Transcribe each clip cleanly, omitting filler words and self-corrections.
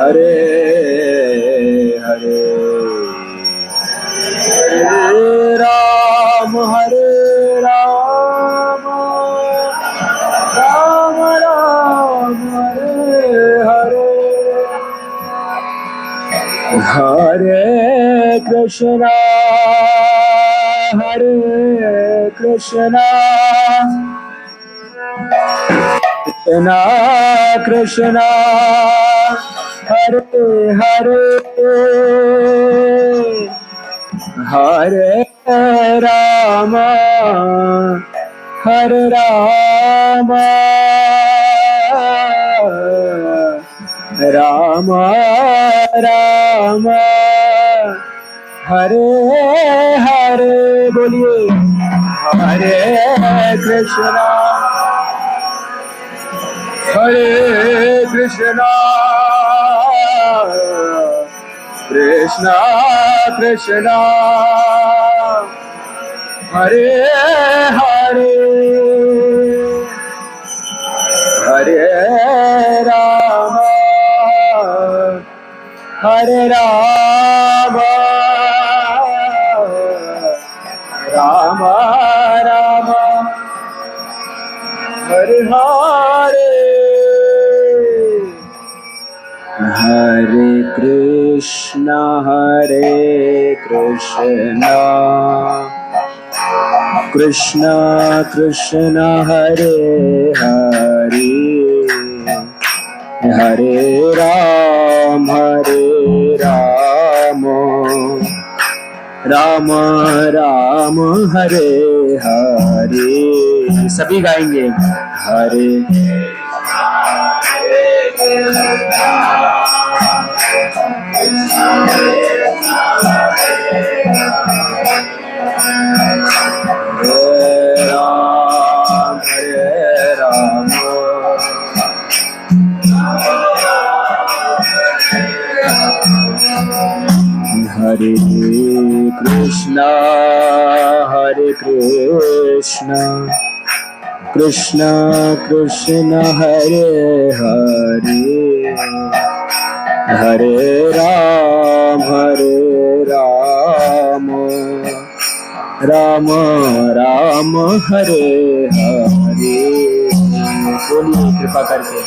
हरे हरे हरे राम राम राम हरे हरे कृष्णा कृष्णा कृष्णा हरे हरे हरे राम हरे राम राम राम हरे हरे बोलिए हरे कृष्णा कृष्णा कृष्णा हरे हरे हरे राम राम राम हरे हरे हरे कृष्णा कृष्णा कृष्णा हरे हरे हरे राम राम राम हरे हरे सभी गाएंगे हरे हरे कृष्णा कृष्णा कृष्णा हरे हरे हरे राम राम राम हरे हरे बोलिए कृपा करके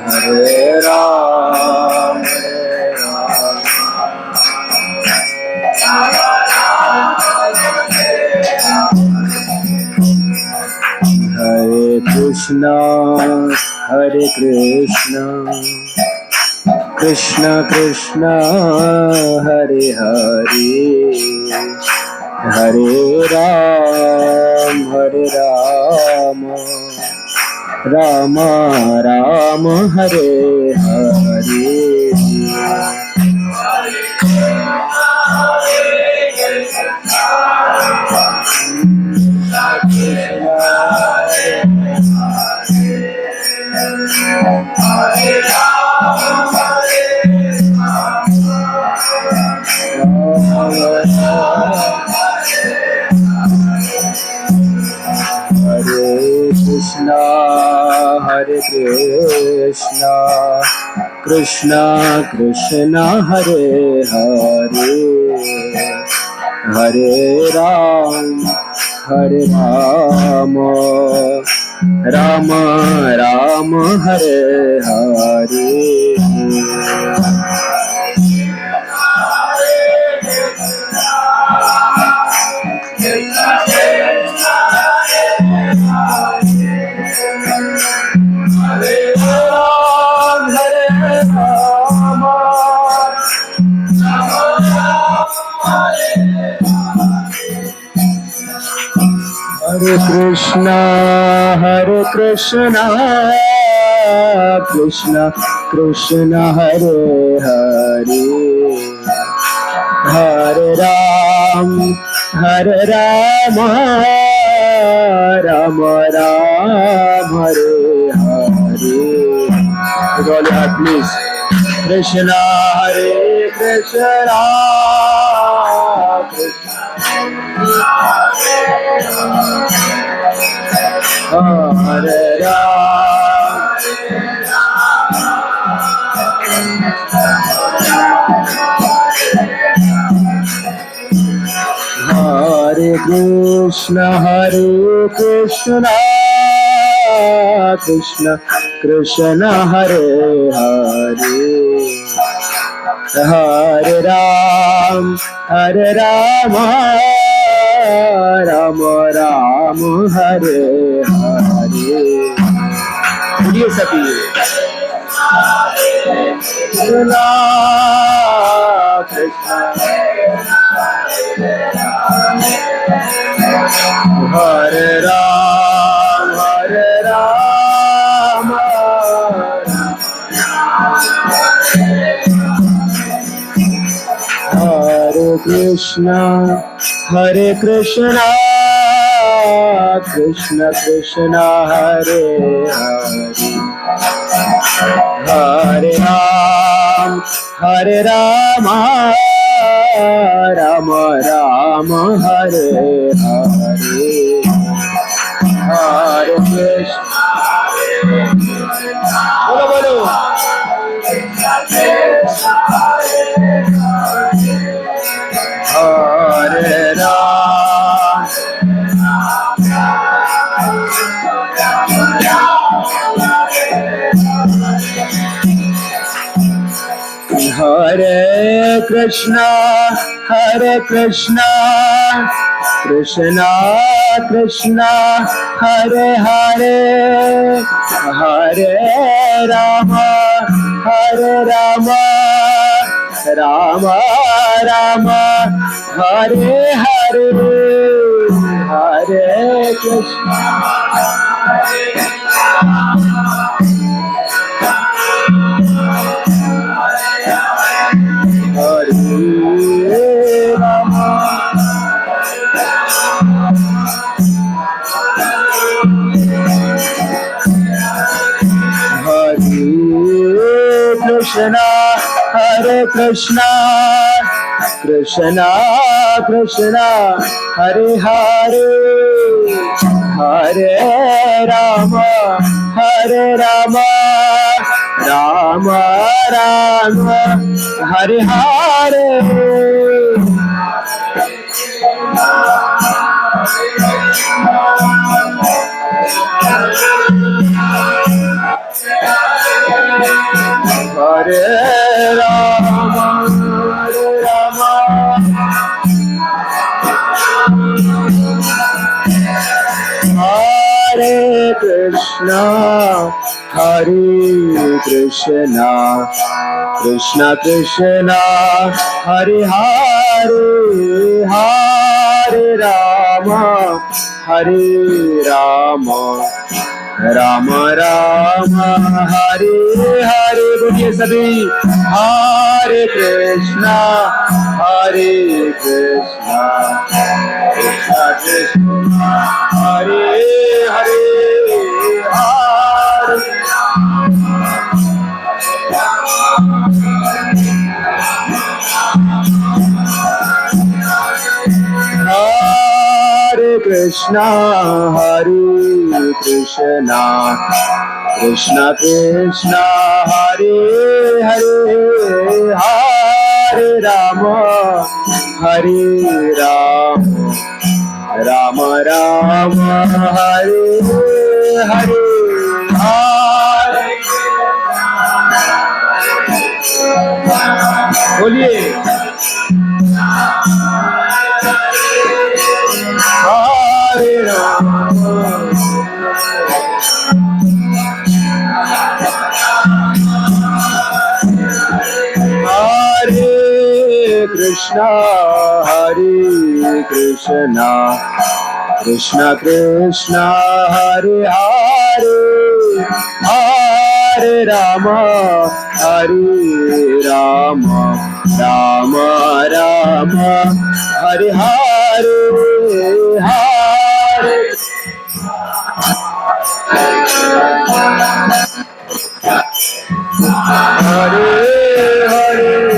Hare Ram Hare Krishna Krishna Krishna Hare Hare Hare Ram Ram Ram Hare Hare Hare Krishna Krishna Krishna Hare Hare Hare Ram Ram Ram Hare Hare Hare Krishna Krishna Krishna Hare Hare Hare Ram Ram Ram Hare Hare please Krishna Hare Krishna Krishna Krishna Hare Hare Hare Rama Rama Rama Hare Hare बोलिए सभी कृष्णा कृष्णा हरे राम हरे कृष्णा कृष्ण कृष्ण हरे हरे हरे राम राम राम हरे हरे हरे कृष्ण बोलो बोलो हरे राम हरे कृष्णा कृष्णा कृष्णा हरे हरे हरे राम राम राम हरे हरे हरे कृष्णा हरे राम हरे कृष्णा कृष्णा कृष्णा हरे हरे हरे राम राम राम हरे हरे हरे राम हरे कृष्णा कृष्ण कृष्ण हरे हरे हरे राम राम राम हरे हरे बोलिए सभी हरे कृष्णा कृष्ण कृष्ण हरे हरे हरे कृष्णा कृष्ण कृष्ण हरे हरे हरे राम राम राम हरे हरे बोलिए हरे राम हरे कृष्णा कृष्ण कृष्ण हरे हरे हरे राम राम राम हरे हरे हरे हरे हरे हरे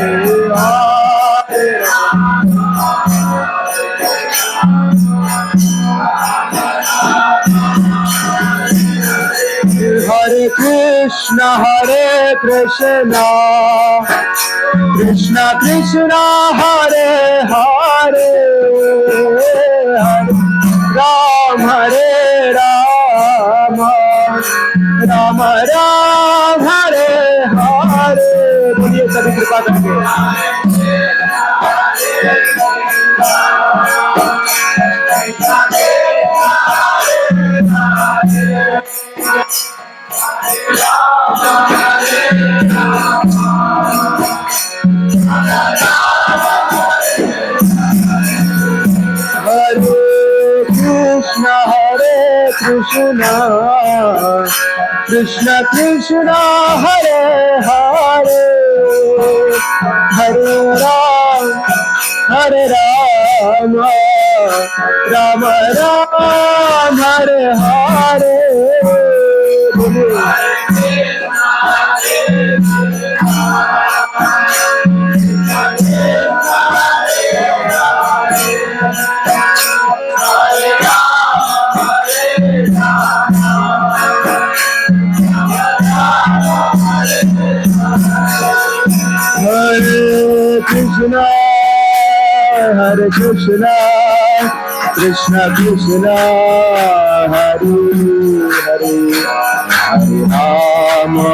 Krishna Hare Krishna Krishna Krishna Hare Hare Hare Ram Ram Ram Hare Hare। बोलिए सभी कृपा करके। Hare Krishna Krishna Krishna Hare Hare Hare Ram Ram Ram Hare Hare। Hare Krishna Krishna Krishna Hare Hare Hare Rama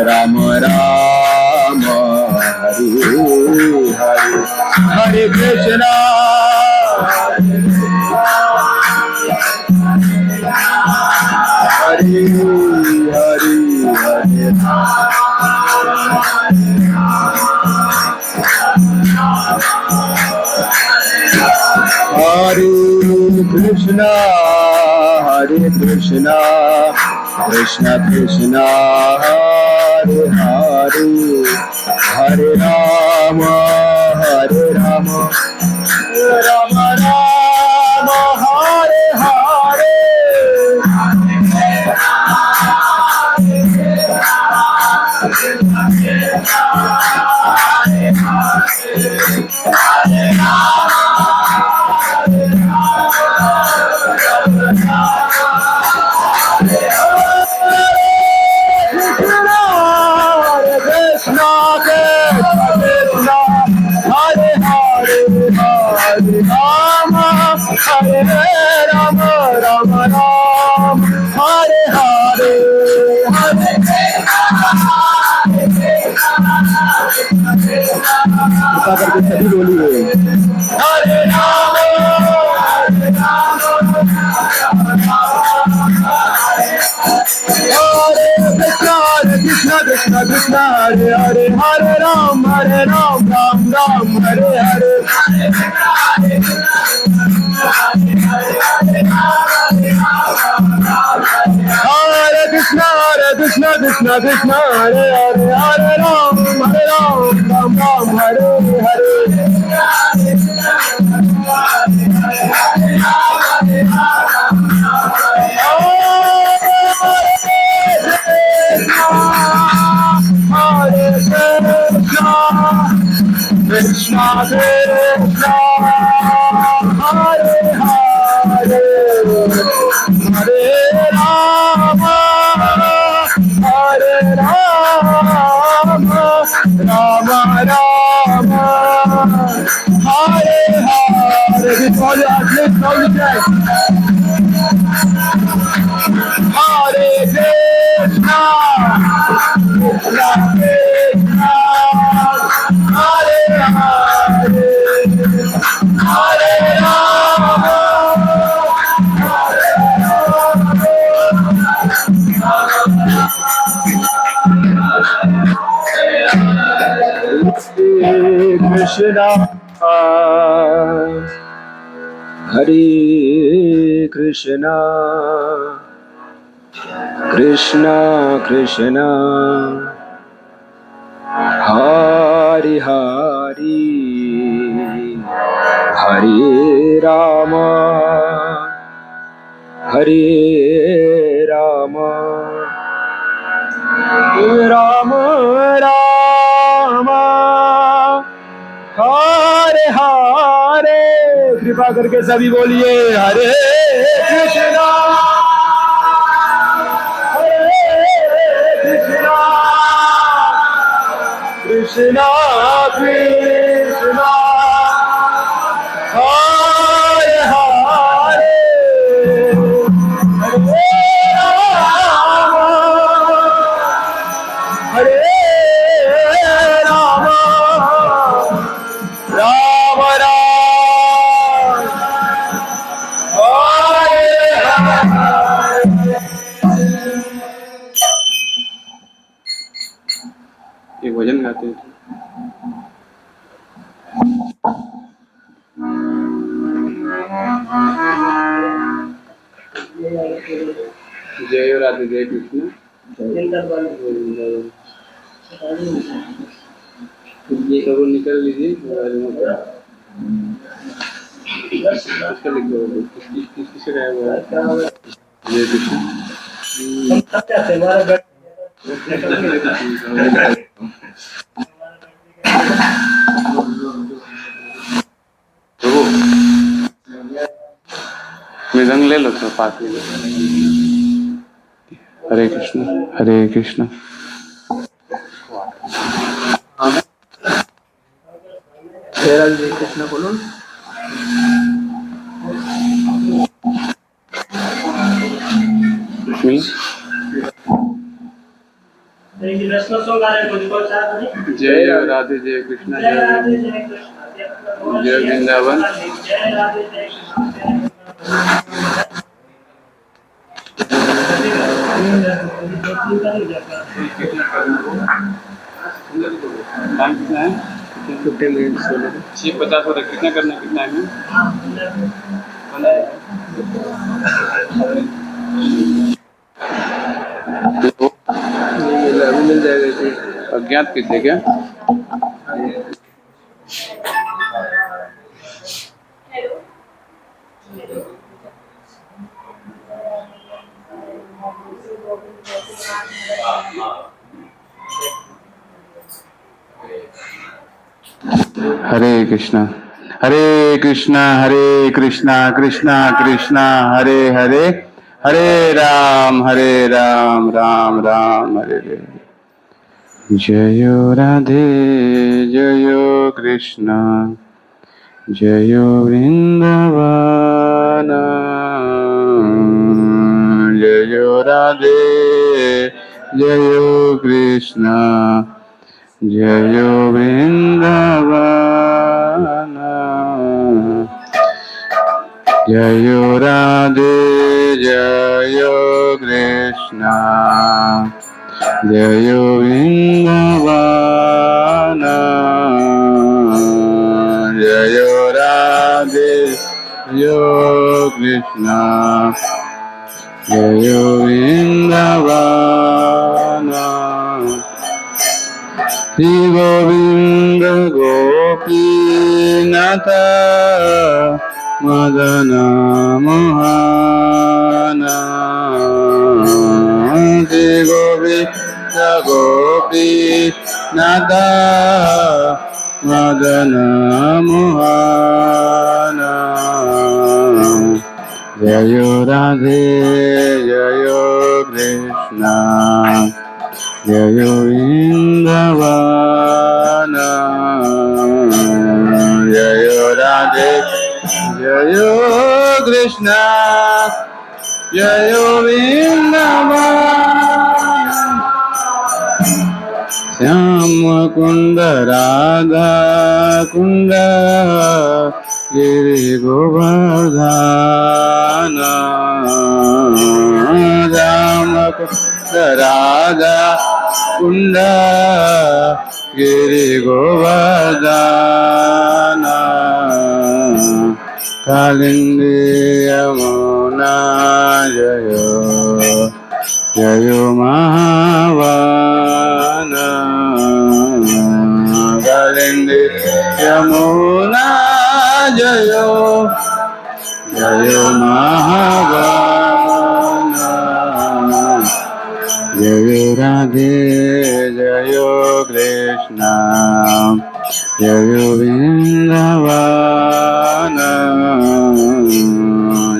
Rama Rama Hare Hare Hare Krishna Hare Hare Hare Hare Krishna Krishna Krishna Hare Hare Hare Rama Rama Rama Hare Hare करके सभी बोलिए हरे राम कृष्ण कृष्ण कृष्ण हरे हरे हरे राम राम राम हरे हरे हरे कृष्ण कृष्ण कृष्ण हरे हरे हरे राम राम राम हरे हरे Krishna Krishna Hare Hare Hare Rama Rama Rama Hare Hare। Before you ask, let's go to check. Hare Krishna Krishna Krishna Hare Hare Hare Rama Krishna Hare Krishna Krishna Krishna Hare Hare Hare Rama Hare Rama Rama Rama Hare Hare. कृपा करके सभी बोलिए हरे Krishna Krishna, Krishna, Hare Hare, Hare Rama, Rama Rama, Hare Hare. एक भजन गाते हैं। जय राधे जय कृष्ण। ये सब निकल लीजिए। इसका लिख दो। किससे गाया हुआ है? जय कृष्ण। मृदंग ले लो तो पास ले लो। हरे कृष्ण हरे कृष्ण। जय कृष्ण बोलो। जय राधे जय कृष्ण। जय वृंदावन। टाइम कितना है? 15 मिनट्स। 6:50 हो रहा है। कितना करना है? कितना है? मिल जाएगा। अज्ञात किसे क्या? हरे कृष्णा हरे कृष्णा कृष्णा कृष्णा हरे हरे, हरे राम राम राम हरे हरे। जयो राधे जयो कृष्ण जयो वृंदावन। जयो राधे जयो कृष्ण जयो वृंदावन। जयो राधे जयो कृष्ण जयो वृंदावन। जयो राधे जयो कृष्ण जयो वृंदावन। श्री गोविंद गोपीनाथ मदन मोहन। श्री गोविंद गोपीनाथ मदन मोहन। जयो राधे जयो कृष्ण जयो वृंदावन। जयो राधे जयो कृष्ण जयो वृंदावन। श्याम कुंड राधा कुंड गिरि गोवर्धन। श्याम कुंड राधा कुंड गिरि गोवर्धन। कालिंदी यमुना जयो जयो महावन। कालिंदी यमुना जयो जयो महावन। जयो राधे जयो कृष्ण जयो वृंदावन।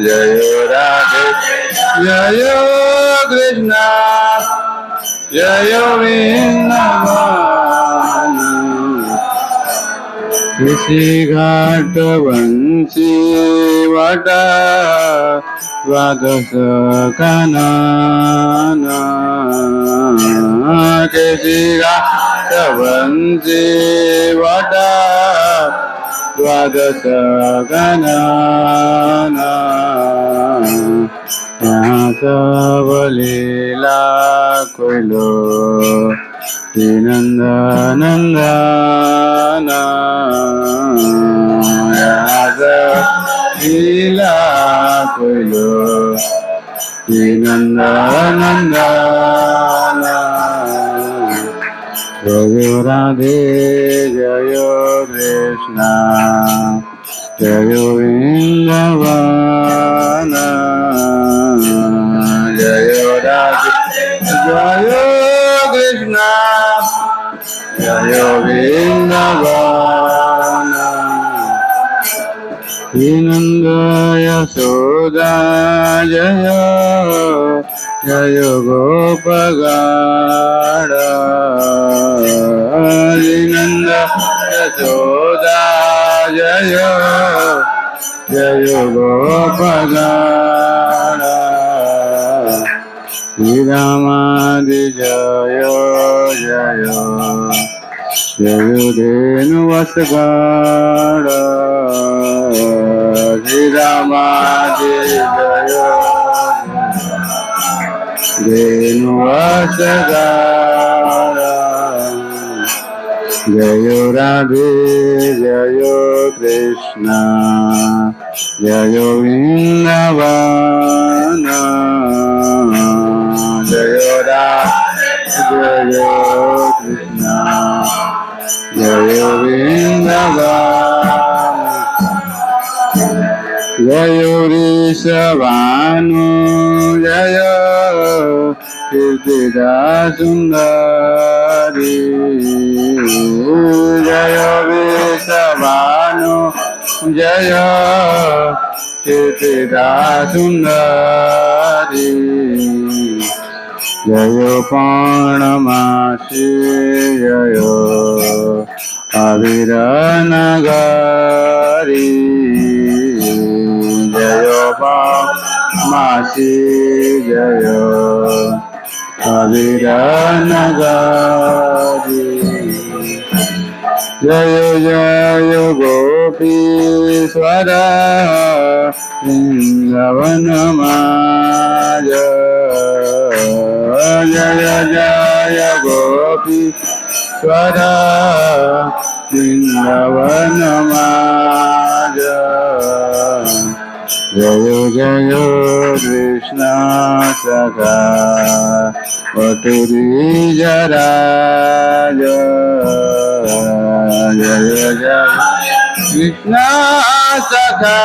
जयो राधे जयो कृष्ण जयो वृंदावन। किसी घाट बंसी वटा द्वादश कानना किसी घाट बंसी वटा द्वादश कानना यहाँ सब लीला कोइलो नंद नंदन लीला कोइलो नंद नंदन जय राधे जय कृष्ण जय वृंदावन जय राधे जय कृष्ण जय वृंदावन नंद यशोदा जय जय गोपगाढ़ नंद यशोदा जय जय गोपगाढ़ श्री रामादि जय जय जय धेनु वसगाढ़ श्री रामादि जय धेनु वसगाढ़ जय राधे जय कृष्ण जय वृंदावन जय राधे जय कृष्ण जय वृंदावन जय वृषभानु जय कीर्तिदा सुंदरी जय वृषभानु जय कीर्तिदा सुंदरी जय पौर्णमासी जय अविर नगरी जय पौर्णमासी जय अविर नगरी जय जय गोपीश्वर वृंदावन माज जय जय गोपीश्वर वृंदावन माज जय जय कृष्ण सखा वटुरी जरा जय जय कृष्ण सखा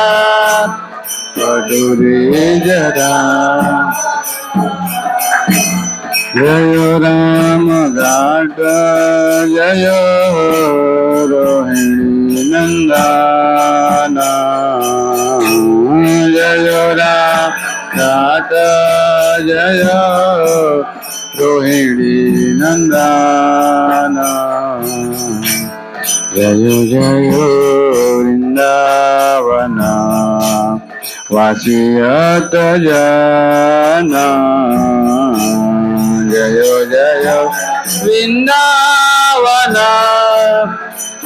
वटुरी जरा जय राम घाट जय रोहिणी नंदन जय राम घाट जय रोहिणी नंदन जय जय वृंदावन वासियत जन जय जय वृंदावन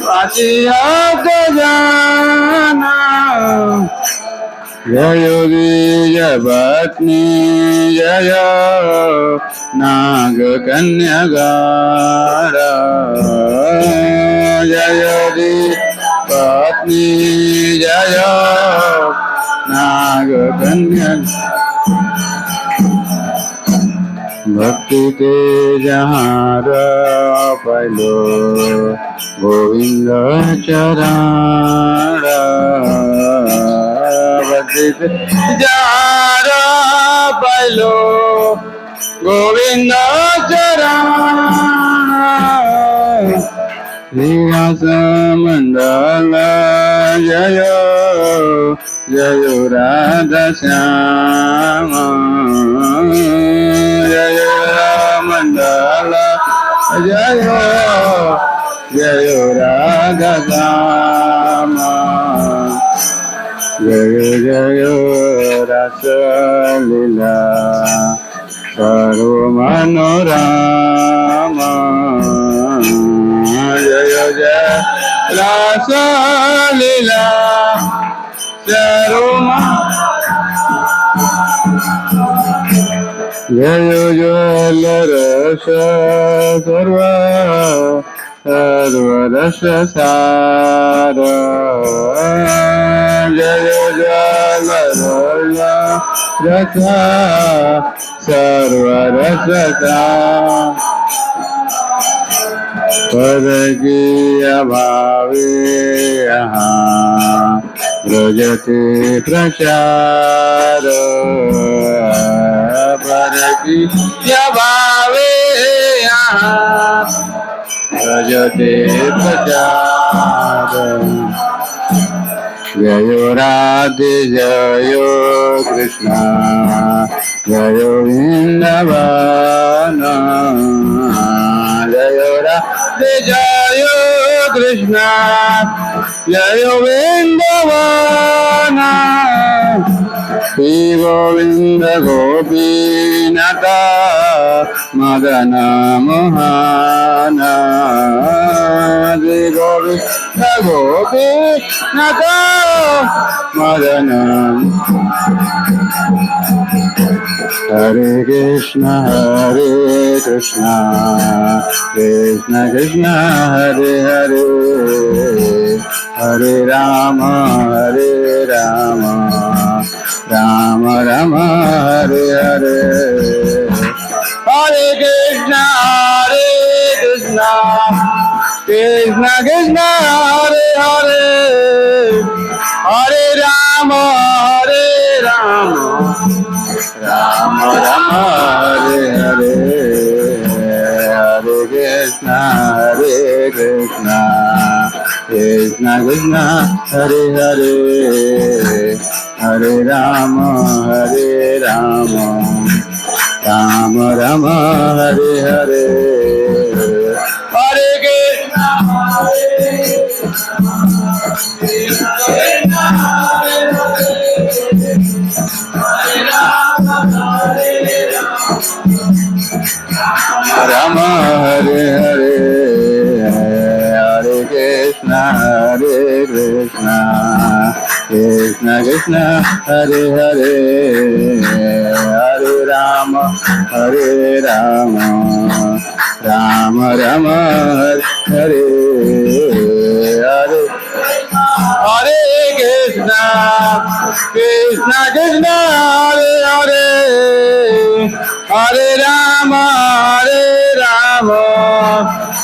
वासियत जन जय द्विज पत्नी जय नाग कन्यागार जय द्विज पत्नी जय नाग कन्या भक्ति के जहाँ पहलो गोविंद चरण भक्ति के जहाँ पहलो गोविंद चरण श्रीवास मंडल जय जय राधा श्याम जय मंडल जय जय राधा श्याम जय रस लीला सर्व मनोरमा जय जय रस लीला सर्व जय जय रस सर्व सर्वरस सार जय जल रस सर्वरस सार पद की अभावे यहाँ ब्रजते प्रचार पद की अभावे यहाँ भजते प्रचार जयो राधे जयो कृष्ण जयो वृंदावन जयो राधे जयो कृष्ण जयो वृंदावन श्री गोविंद गोपीनाथ मदन मोहन श्री गोविंद गोपीनाथ मदन हरे कृष्ण कृष्ण कृष्ण हरे हरे हरे राम राम राम हरे हरे हरे कृष्ण कृष्ण कृष्ण हरे हरे हरे राम राम राम हरे हरे हरे कृष्ण कृष्ण कृष्ण हरे हरे हरे राम राम राम हरे हरे हरे कृष्ण राम हरे हरे हरे कृष्ण कृष्ण कृष्ण हरे हरे हरे राम राम राम हरे हरे हरे कृष्ण कृष्ण हरे हरे हरे राम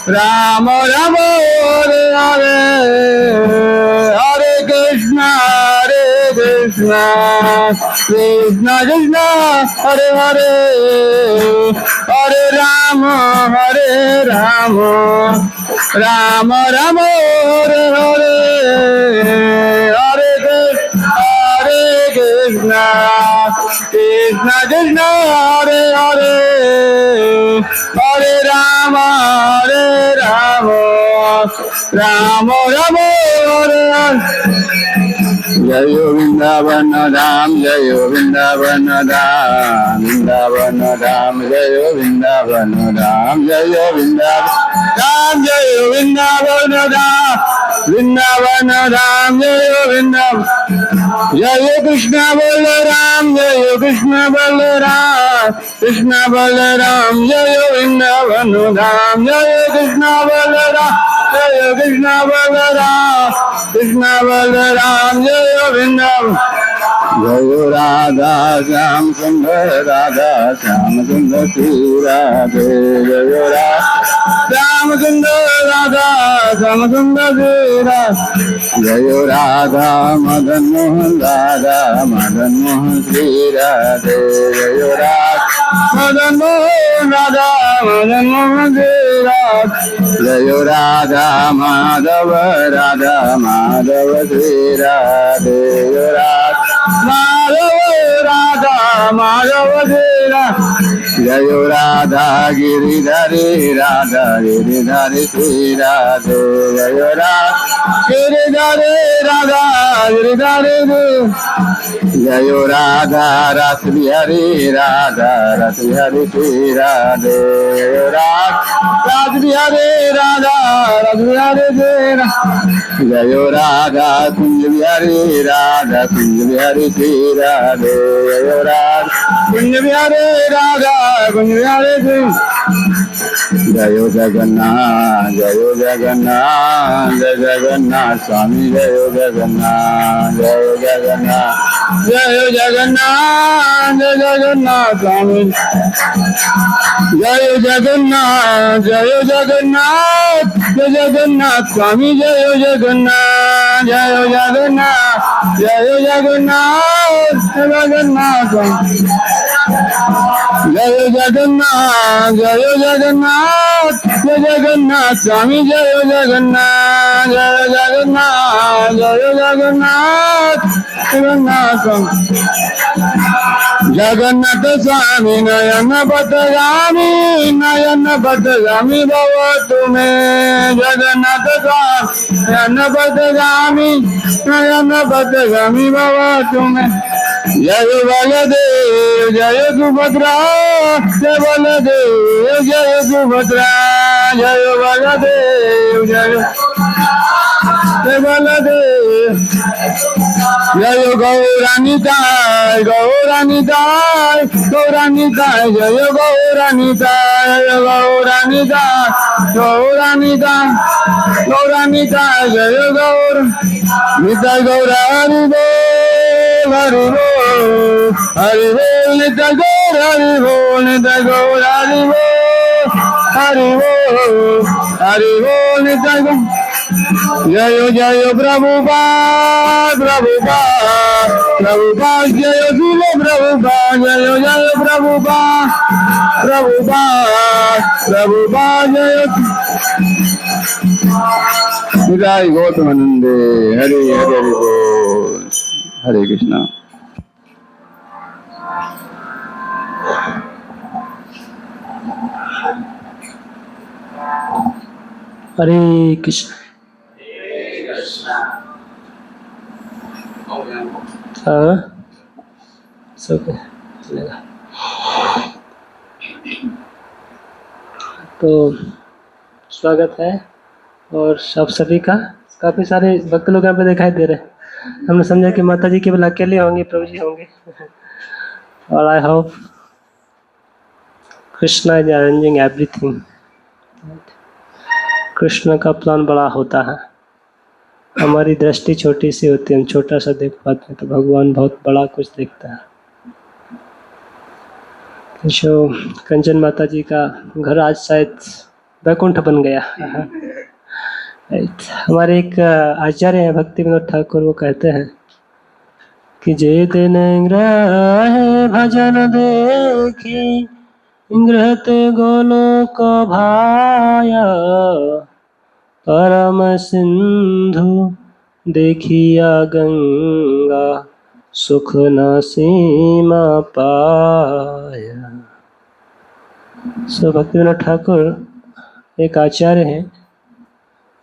राम राम हरे हरे हरे कृष्ण कृष्ण हरे हरे हरे राम राम राम हरे हरे हरे कृष्ण कृष्ण हरे हरे हरे राम राम राम हरे हरे जय वृंदावन धाम जय वृंदावन धाम जय वृंदावन धाम जय वृंदावन जय वृंदावन धाम जय वृंदावन जय कृष्ण बलराम कृष्ण बलराम जय वृंदावन धाम जय कृष्ण बलराम जय वृंदावन जय राधा श्याम सुंदर श्री राधे जय श्याम सुंदर राधा श्याम सुंदर श्री राधे जय राधा मदन मोहन श्री राधे जय राधा मदन मोहन श्री राधे जय राधा माधव श्री राधे जय राधा माधव श्री राधे जयो राधा गिरिधरे राधा गिरिधरे श्री राधे जयो राधा गिरिधरे राधा गिरिधरे जयो राधा रस बिहारी राधा रस बिहारी श्री राधे जयो राधा रस बिहारी राधा रस बिहारी जयो राधा कुंज बिहारी राधा कुंज बिहारी श्री राधे जयो राधा कुंज बिहारी राधा कुंज बिहारी श्री जयो जगन्नाथ जय जगन्नाथ स्वामी जयो जगन्नाथ जय जगन्नाथ स्वामी जय जगन्नाथ स्वामी जय जगन्नाथ जय जगन्नाथ स्वामी जय जगन्नाथ जगन्नाथ स्वामी नयन पथगामी भव तुम्हें जगन्नाथ स्वामी नयन पथगामी भव तुम्हें जय बलदेव जय सुभद्रा जय बलदेव जय सुभद्रा जय बलदेव जय बलदेव जय गौरानिताय गौरानिताय गौरानिताय जय गौरानिताय गौरानिताय गौरानिताय गौरानिताय जय गौर निताय गौरानि हरि बोल हरि बोल निताय गौर हरि बोल निताय गौर हरि बोल हरि बोल हरि बोल निताय गौर जय जय प्रभुपाद प्रभुपाद प्रभुपाद जय शिल प्रभुपाद जय जय प्रभुपाद प्रभुपाद प्रभुपाद जय निताय गौतमानंद हरे हरे हरि बोल हरे कृष्णा। हरे कृष्ण। हाँ सब चलेगा। तो स्वागत है और आप सभी का। काफ़ी सारे भक्त लोग यहाँ पे दिखाई दे रहे हैं। हमने समझा कि माता जी केवल अकेले होंगे, प्रभु जी होंगे। और I hope Krishna is arranging everything. Krishna का प्लान बड़ा होता है, हमारी दृष्टि छोटी सी होती है, हम छोटा सा देख पाते हैं, तो भगवान बहुत बड़ा कुछ देखता है। जो कंचन माता जी का घर आज शायद वैकुंठ बन गया। हमारे एक आचार्य हैं भक्ति विनोद ठाकुर, वो कहते हैं कि जे दिन ग्रह भजन देखी गृहते गोलोक भाया, परम सिंधु देखिया गंगा सुख न सीमा पाया। सो भक्ति विनोद ठाकुर एक आचार्य हैं,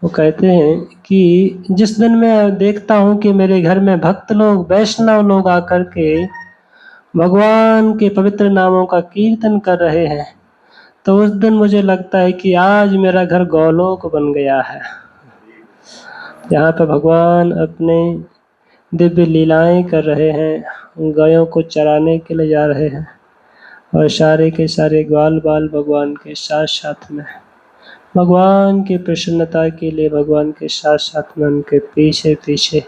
वो कहते हैं कि जिस दिन मैं देखता हूँ कि मेरे घर में भक्त लोग, वैष्णव लोग आकर के भगवान के पवित्र नामों का कीर्तन कर रहे हैं, तो उस दिन मुझे लगता है कि आज मेरा घर गोलोक बन गया है। यहाँ पर भगवान अपने दिव्य लीलाएं कर रहे हैं, गायों को चराने के लिए जा रहे हैं और सारे के सारे ग्वाल बाल भगवान के साथ साथ में, भगवान की प्रसन्नता के लिए भगवान के साथ साथ में उनके पीछे पीछे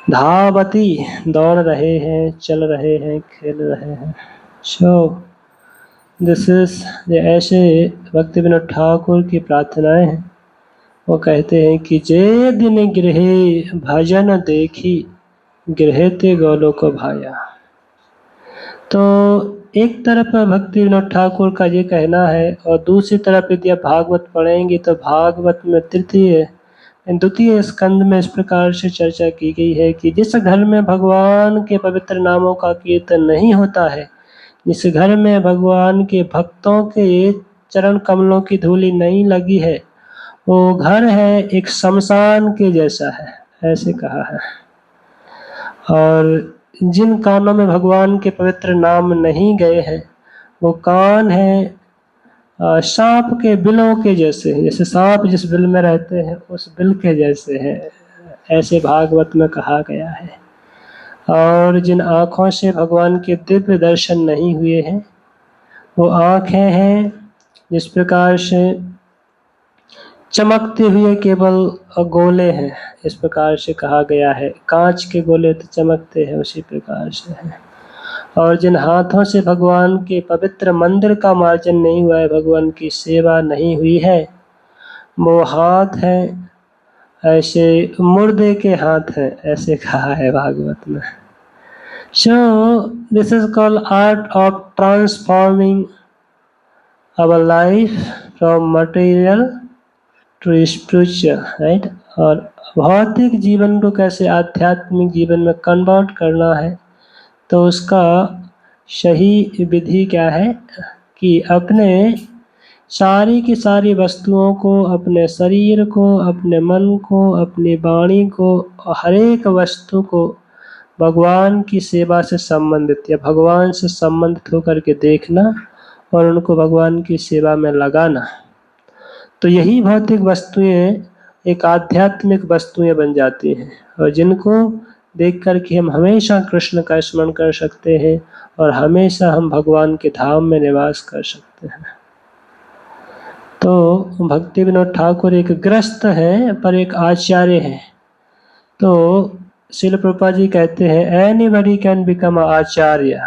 धावती दौड़ रहे हैं, चल रहे हैं, खेल रहे हैं। सो दिस इज ऐसे भक्ति विनोद ठाकुर की प्रार्थनाएं हैं। वो कहते हैं कि जे दिन गृहे भजन देखी गृहते गोलोक भाया। तो एक तरफ भक्ति विनोद ठाकुर का ये कहना है, और दूसरी तरफ यदि आप भागवत पढ़ेंगे तो भागवत में द्वितीय स्कंद में इस प्रकार से चर्चा की गई है कि जिस घर में भगवान के पवित्र नामों का कीर्तन नहीं होता है, जिस घर में भगवान के भक्तों के चरण कमलों की धूली नहीं लगी है, वो घर है एक शमशान के जैसा है, ऐसे कहा है। और जिन कानों में भगवान के पवित्र नाम नहीं गए हैं, वो कान है सांप के बिलों के जैसे, जैसे सांप जिस बिल में रहते हैं उस बिल के जैसे है, ऐसे भागवत में कहा गया है। और जिन आँखों से भगवान के दिव्य दर्शन नहीं हुए हैं, वो आँखें हैं जिस प्रकार से चमकते हुए केवल गोले हैं, इस प्रकार से कहा गया है। कांच के गोले तो चमकते हैं, उसी प्रकार से है। और जिन हाथों से भगवान के पवित्र मंदिर का मार्जन नहीं हुआ है, भगवान की सेवा नहीं हुई है, वो हाथ है ऐसे मुर्दे के हाथ हैं, ऐसे कहा है भागवत में। So this is called art of transforming our life from material to spiritual, right? और भौतिक जीवन को कैसे आध्यात्मिक जीवन में कन्वर्ट करना है, तो उसका सही विधि क्या है कि अपने सारी की सारी वस्तुओं को, अपने शरीर को, अपने मन को, अपनी वाणी को, हर एक वस्तु को भगवान की सेवा से संबंधित या भगवान से संबंधित होकर के देखना और उनको भगवान की सेवा में लगाना। तो यही भौतिक वस्तुएं एक आध्यात्मिक वस्तुएं बन जाती हैं, और जिनको देख कर के हम हमेशा कृष्ण का स्मरण कर सकते हैं और हमेशा हम भगवान के धाम में निवास कर सकते हैं। तो भक्ति विनोद ठाकुर एक गृहस्थ है पर एक आचार्य है। तो श्रील प्रभुपाद जी कहते हैं anybody can become Acharya,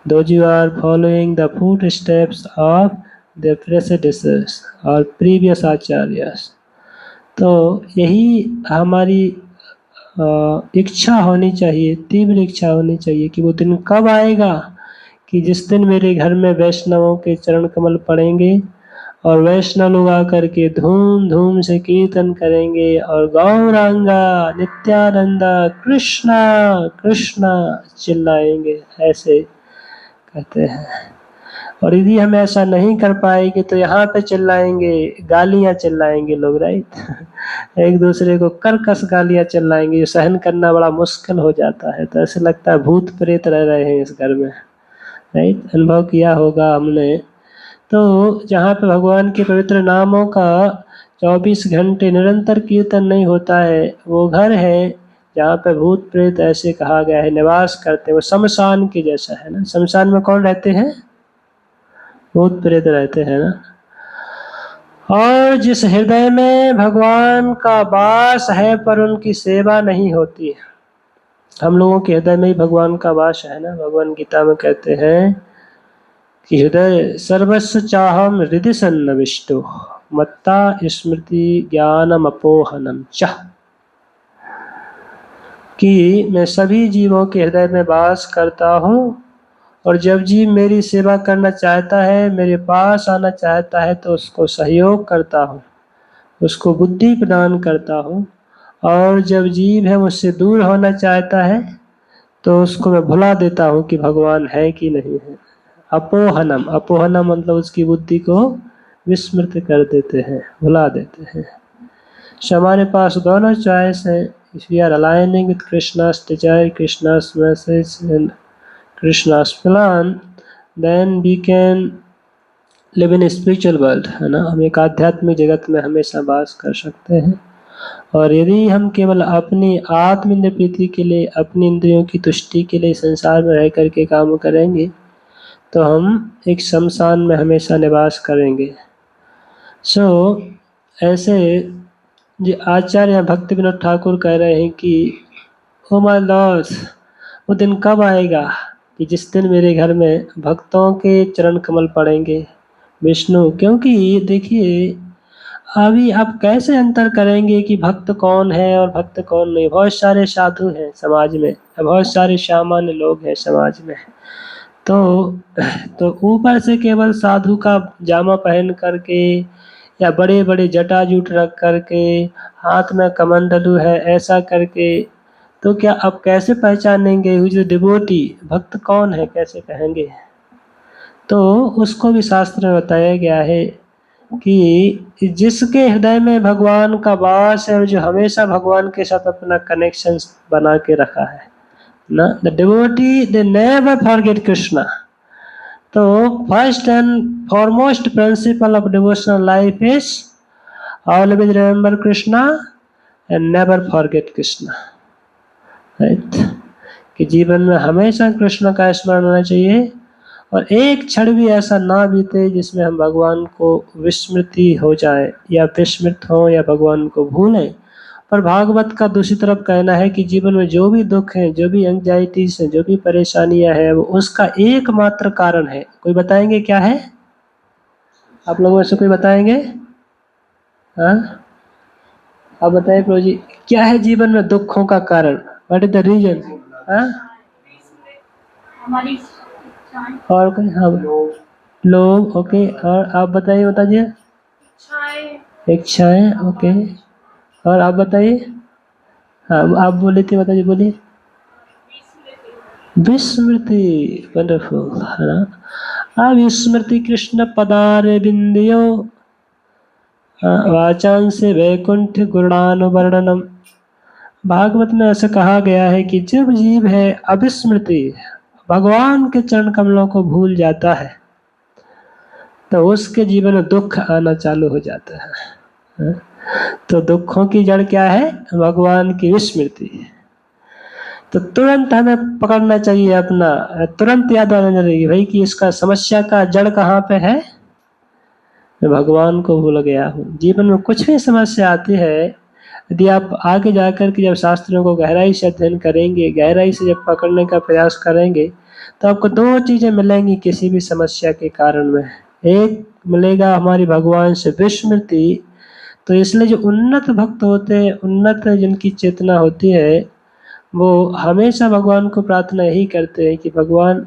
those you are following the footsteps of their predecessors और previous आचार्यस। तो यही हमारी इच्छा होनी चाहिए, तीव्र इच्छा होनी चाहिए कि वो दिन कब आएगा कि जिस दिन मेरे घर में वैष्णवों के चरण कमल पड़ेंगे और वैष्णव लोग आकर के धूम धूम से कीर्तन करेंगे और गौरांगा नित्यानंदा कृष्णा कृष्णा चिल्लाएंगे, ऐसे कहते हैं। और यदि हम ऐसा नहीं कर पाएंगे तो यहाँ पे चिल्लाएंगे, गालियाँ चिल्लाएंगे लोग, राइट। एक दूसरे को कर्कश गालियाँ चिल्लाएंगे, सहन करना बड़ा मुश्किल हो जाता है। तो ऐसे लगता है भूत प्रेत रह रहे हैं इस घर में, राइट। अनुभव किया होगा हमने। तो जहाँ पे भगवान के पवित्र नामों का 24 घंटे निरंतर कीर्तन नहीं होता है, वो घर है जहाँ पे भूत प्रेत, ऐसे कहा गया है, निवास करते हैं। वो शमशान के जैसा है ना। शमशान में कौन रहते हैं? भूत प्रेत रहते हैं ना। और जिस हृदय में भगवान का वास है पर उनकी सेवा नहीं होती है, हम लोगों के हृदय में ही भगवान का वास है ना। भगवान गीता में कहते हैं कि हृदय सर्वस्व चाहम हृदय सन्नविष्टो मत्ता स्मृति ज्ञानम अपोहनम च, कि मैं सभी जीवों के हृदय में वास करता हूँ और जब जीव मेरी सेवा करना चाहता है, मेरे पास आना चाहता है, तो उसको सहयोग करता हूँ, उसको बुद्धि प्रदान करता हूँ। और जब जीव है मुझसे दूर होना चाहता है तो उसको मैं भुला देता हूँ कि भगवान है कि नहीं है। अपोहनम, अपोहनम मतलब उसकी बुद्धि को विस्मृत कर देते हैं, भुला देते हैं। तो हमारे पास दोनों चॉइस है। If we are aligning with Krishna's desire, Krishna's message and Krishna's plan, then we can live in a spiritual world, है ना। हम एक आध्यात्मिक जगत में हमेशा वास कर सकते हैं। और यदि हम केवल अपनी आत्म इंद्रिय प्रीति के लिए, अपनी इंद्रियों की तुष्टि के लिए संसार में रह करके काम करेंगे तो हम एक शमशान में हमेशा निवास करेंगे। सो ऐसे जो आचार्य भक्ति विनोद ठाकुर कह रहे हैं कि ओ माय लॉर्ड, वो दिन कब आएगा कि जिस दिन मेरे घर में भक्तों के चरण कमल पड़ेंगे विष्णु। क्योंकि देखिए अभी आप कैसे अंतर करेंगे कि भक्त कौन है और भक्त कौन नहीं। बहुत सारे साधु हैं समाज में, बहुत सारे सामान्य लोग हैं समाज में। तो ऊपर से केवल साधु का जामा पहन करके या बड़े बड़े जटाजूट रख करके, हाथ में कमंडलू है ऐसा करके, तो क्या आप कैसे पहचानेंगे हु इज डिवोटी, भक्त कौन है, कैसे कहेंगे? तो उसको भी शास्त्र में बताया गया है कि जिसके हृदय में भगवान का वास है और जो हमेशा भगवान के साथ अपना कनेक्शन बना के रखा है ना, the devotee they never forget Krishna. तो first and foremost principle of devotional life is always remember Krishna and never forget Krishna, right? कि जीवन में हमेशा कृष्ण का स्मरण होना चाहिए और एक क्षण भी ऐसा ना बीते जिसमें हम भगवान को विस्मृति हो जाए या विस्मृत हो या भगवान को भूलें। पर भागवत का दूसरी तरफ कहना है कि जीवन में जो भी दुख है, जो भी एंजाइटीज है, जो भी परेशानियां हैं, वो उसका एकमात्र कारण है। कोई बताएंगे क्या है? आप लोगों में से कोई बताएंगे? हाँ, आप बताइए प्रभु जी, क्या है जीवन में दुखों का कारण? What is the reason? हाँ, और कोई? हाँ, लोग, ओके। और आप बताइए, बताइए। इच्छाएं, ओके। और आप बताइए। हाँ, आप बोले थे, बताइए, बोलिए। विस्मृति, वंडरफुल, है ना? विस्मृति कृष्ण पदारे बिंदियो वाचांसे वैकुंठ गुणानुवर्णनम। भागवत में ऐसा कहा गया है कि जब जीव है अविस्मृति, भगवान के चरण कमलों को भूल जाता है, तो उसके जीवन में दुख आना चालू हो जाता है। तो दुखों की जड़ क्या है? भगवान की विस्मृति। तो तुरंत हमें पकड़ना चाहिए अपना, तुरंत याद आना चाहिए भाई कि इसका समस्या का जड़ कहाँ पे है? मैं भगवान को भूल गया हूँ। जीवन में कुछ भी समस्या आती है, यदि आप आगे जाकर के जब शास्त्रों को गहराई से अध्ययन करेंगे, गहराई से जब पकड़ने का प्रयास करेंगे, तो आपको दो चीजें मिलेंगी किसी भी समस्या के कारण में। एक मिलेगा हमारी भगवान से विस्मृति। तो इसलिए जो उन्नत भक्त होते हैं, उन्नत जिनकी चेतना होती है, वो हमेशा भगवान को प्रार्थना यही करते हैं कि भगवान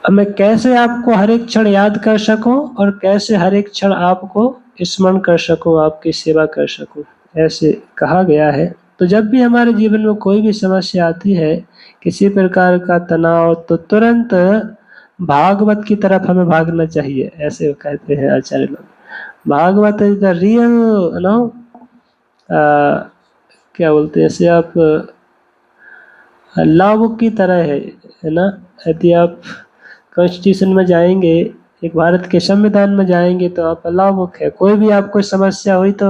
मैं कैसे आपको हर एक क्षण याद कर सकूं और कैसे हर एक क्षण आपको स्मरण कर सकूं, आपकी सेवा कर सकूं, ऐसे कहा गया है। तो जब भी हमारे जीवन में कोई भी समस्या आती है, किसी प्रकार का तनाव, तो तुरंत भागवत की तरफ हमें भागना चाहिए, ऐसे कहते हैं आचार्य लोग। Bhagavat is the real no, क्या बोलते हैं ऐसे, आप लॉ बुक की तरह है ना। यदि आप कॉन्स्टिट्यूशन में जाएंगे, एक भारत के संविधान में जाएंगे, तो आप लॉ बुक है। कोई भी आपको समस्या हुई तो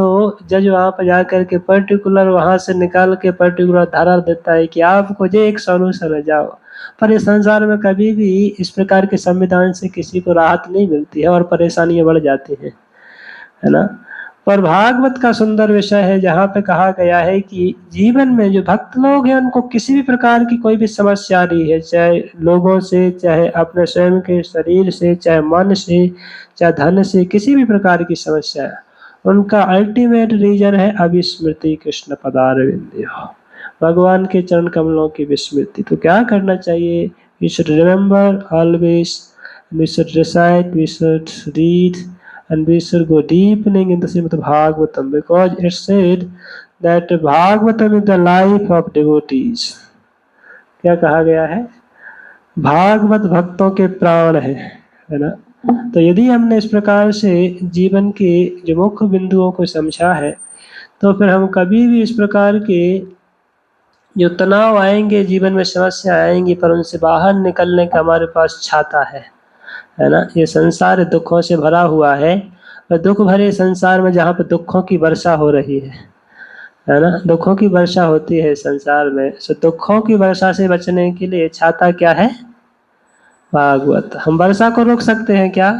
जज वहाँ पर जाकर के पर्टिकुलर वहाँ से निकाल के पर्टिकुलर धारा देता है कि आपको जो एक सॉल्यूशन है, जाओ। पर इस संसार में कभी भी इस प्रकार के संविधान से किसी को राहत नहीं मिलती है और परेशानियां बढ़ जाती हैं, है ना। पर भागवत का सुंदर विषय है जहाँ पे कहा गया है कि जीवन में जो भक्त लोग हैं उनको किसी भी प्रकार की कोई भी समस्या आ रही है, चाहे लोगों से, चाहे अपने स्वयं के शरीर से, चाहे मन से, चाहे धन से, किसी भी प्रकार की समस्या है, उनका अल्टीमेट रीजन है अविस्मृति कृष्ण पदारविंदो, भगवान के चरण कमलों की विस्मृति। तो क्या करना चाहिए? We should remember always, we should recite, we should read, and we should go deepening in the Srimad Bhagavatam, because it said that Bhagavatam is the life of devotees. क्या कहा गया है? भागवत भक्तों के प्राण है ना। तो यदि हमने इस प्रकार से जीवन के जो मुख्य बिंदुओं को समझा है, तो फिर हम कभी भी इस प्रकार के जो तनाव आएंगे, जीवन में समस्या आएंगी, पर उनसे बाहर निकलने का हमारे पास छाता है ना। ये संसार दुखों से भरा हुआ है, और दुख भरे संसार में जहाँ पे दुखों की वर्षा हो रही है ना, दुखों की वर्षा होती है संसार में। सो दुखों की वर्षा से बचने के लिए छाता क्या है? भागवत। हम वर्षा को रोक सकते हैं क्या?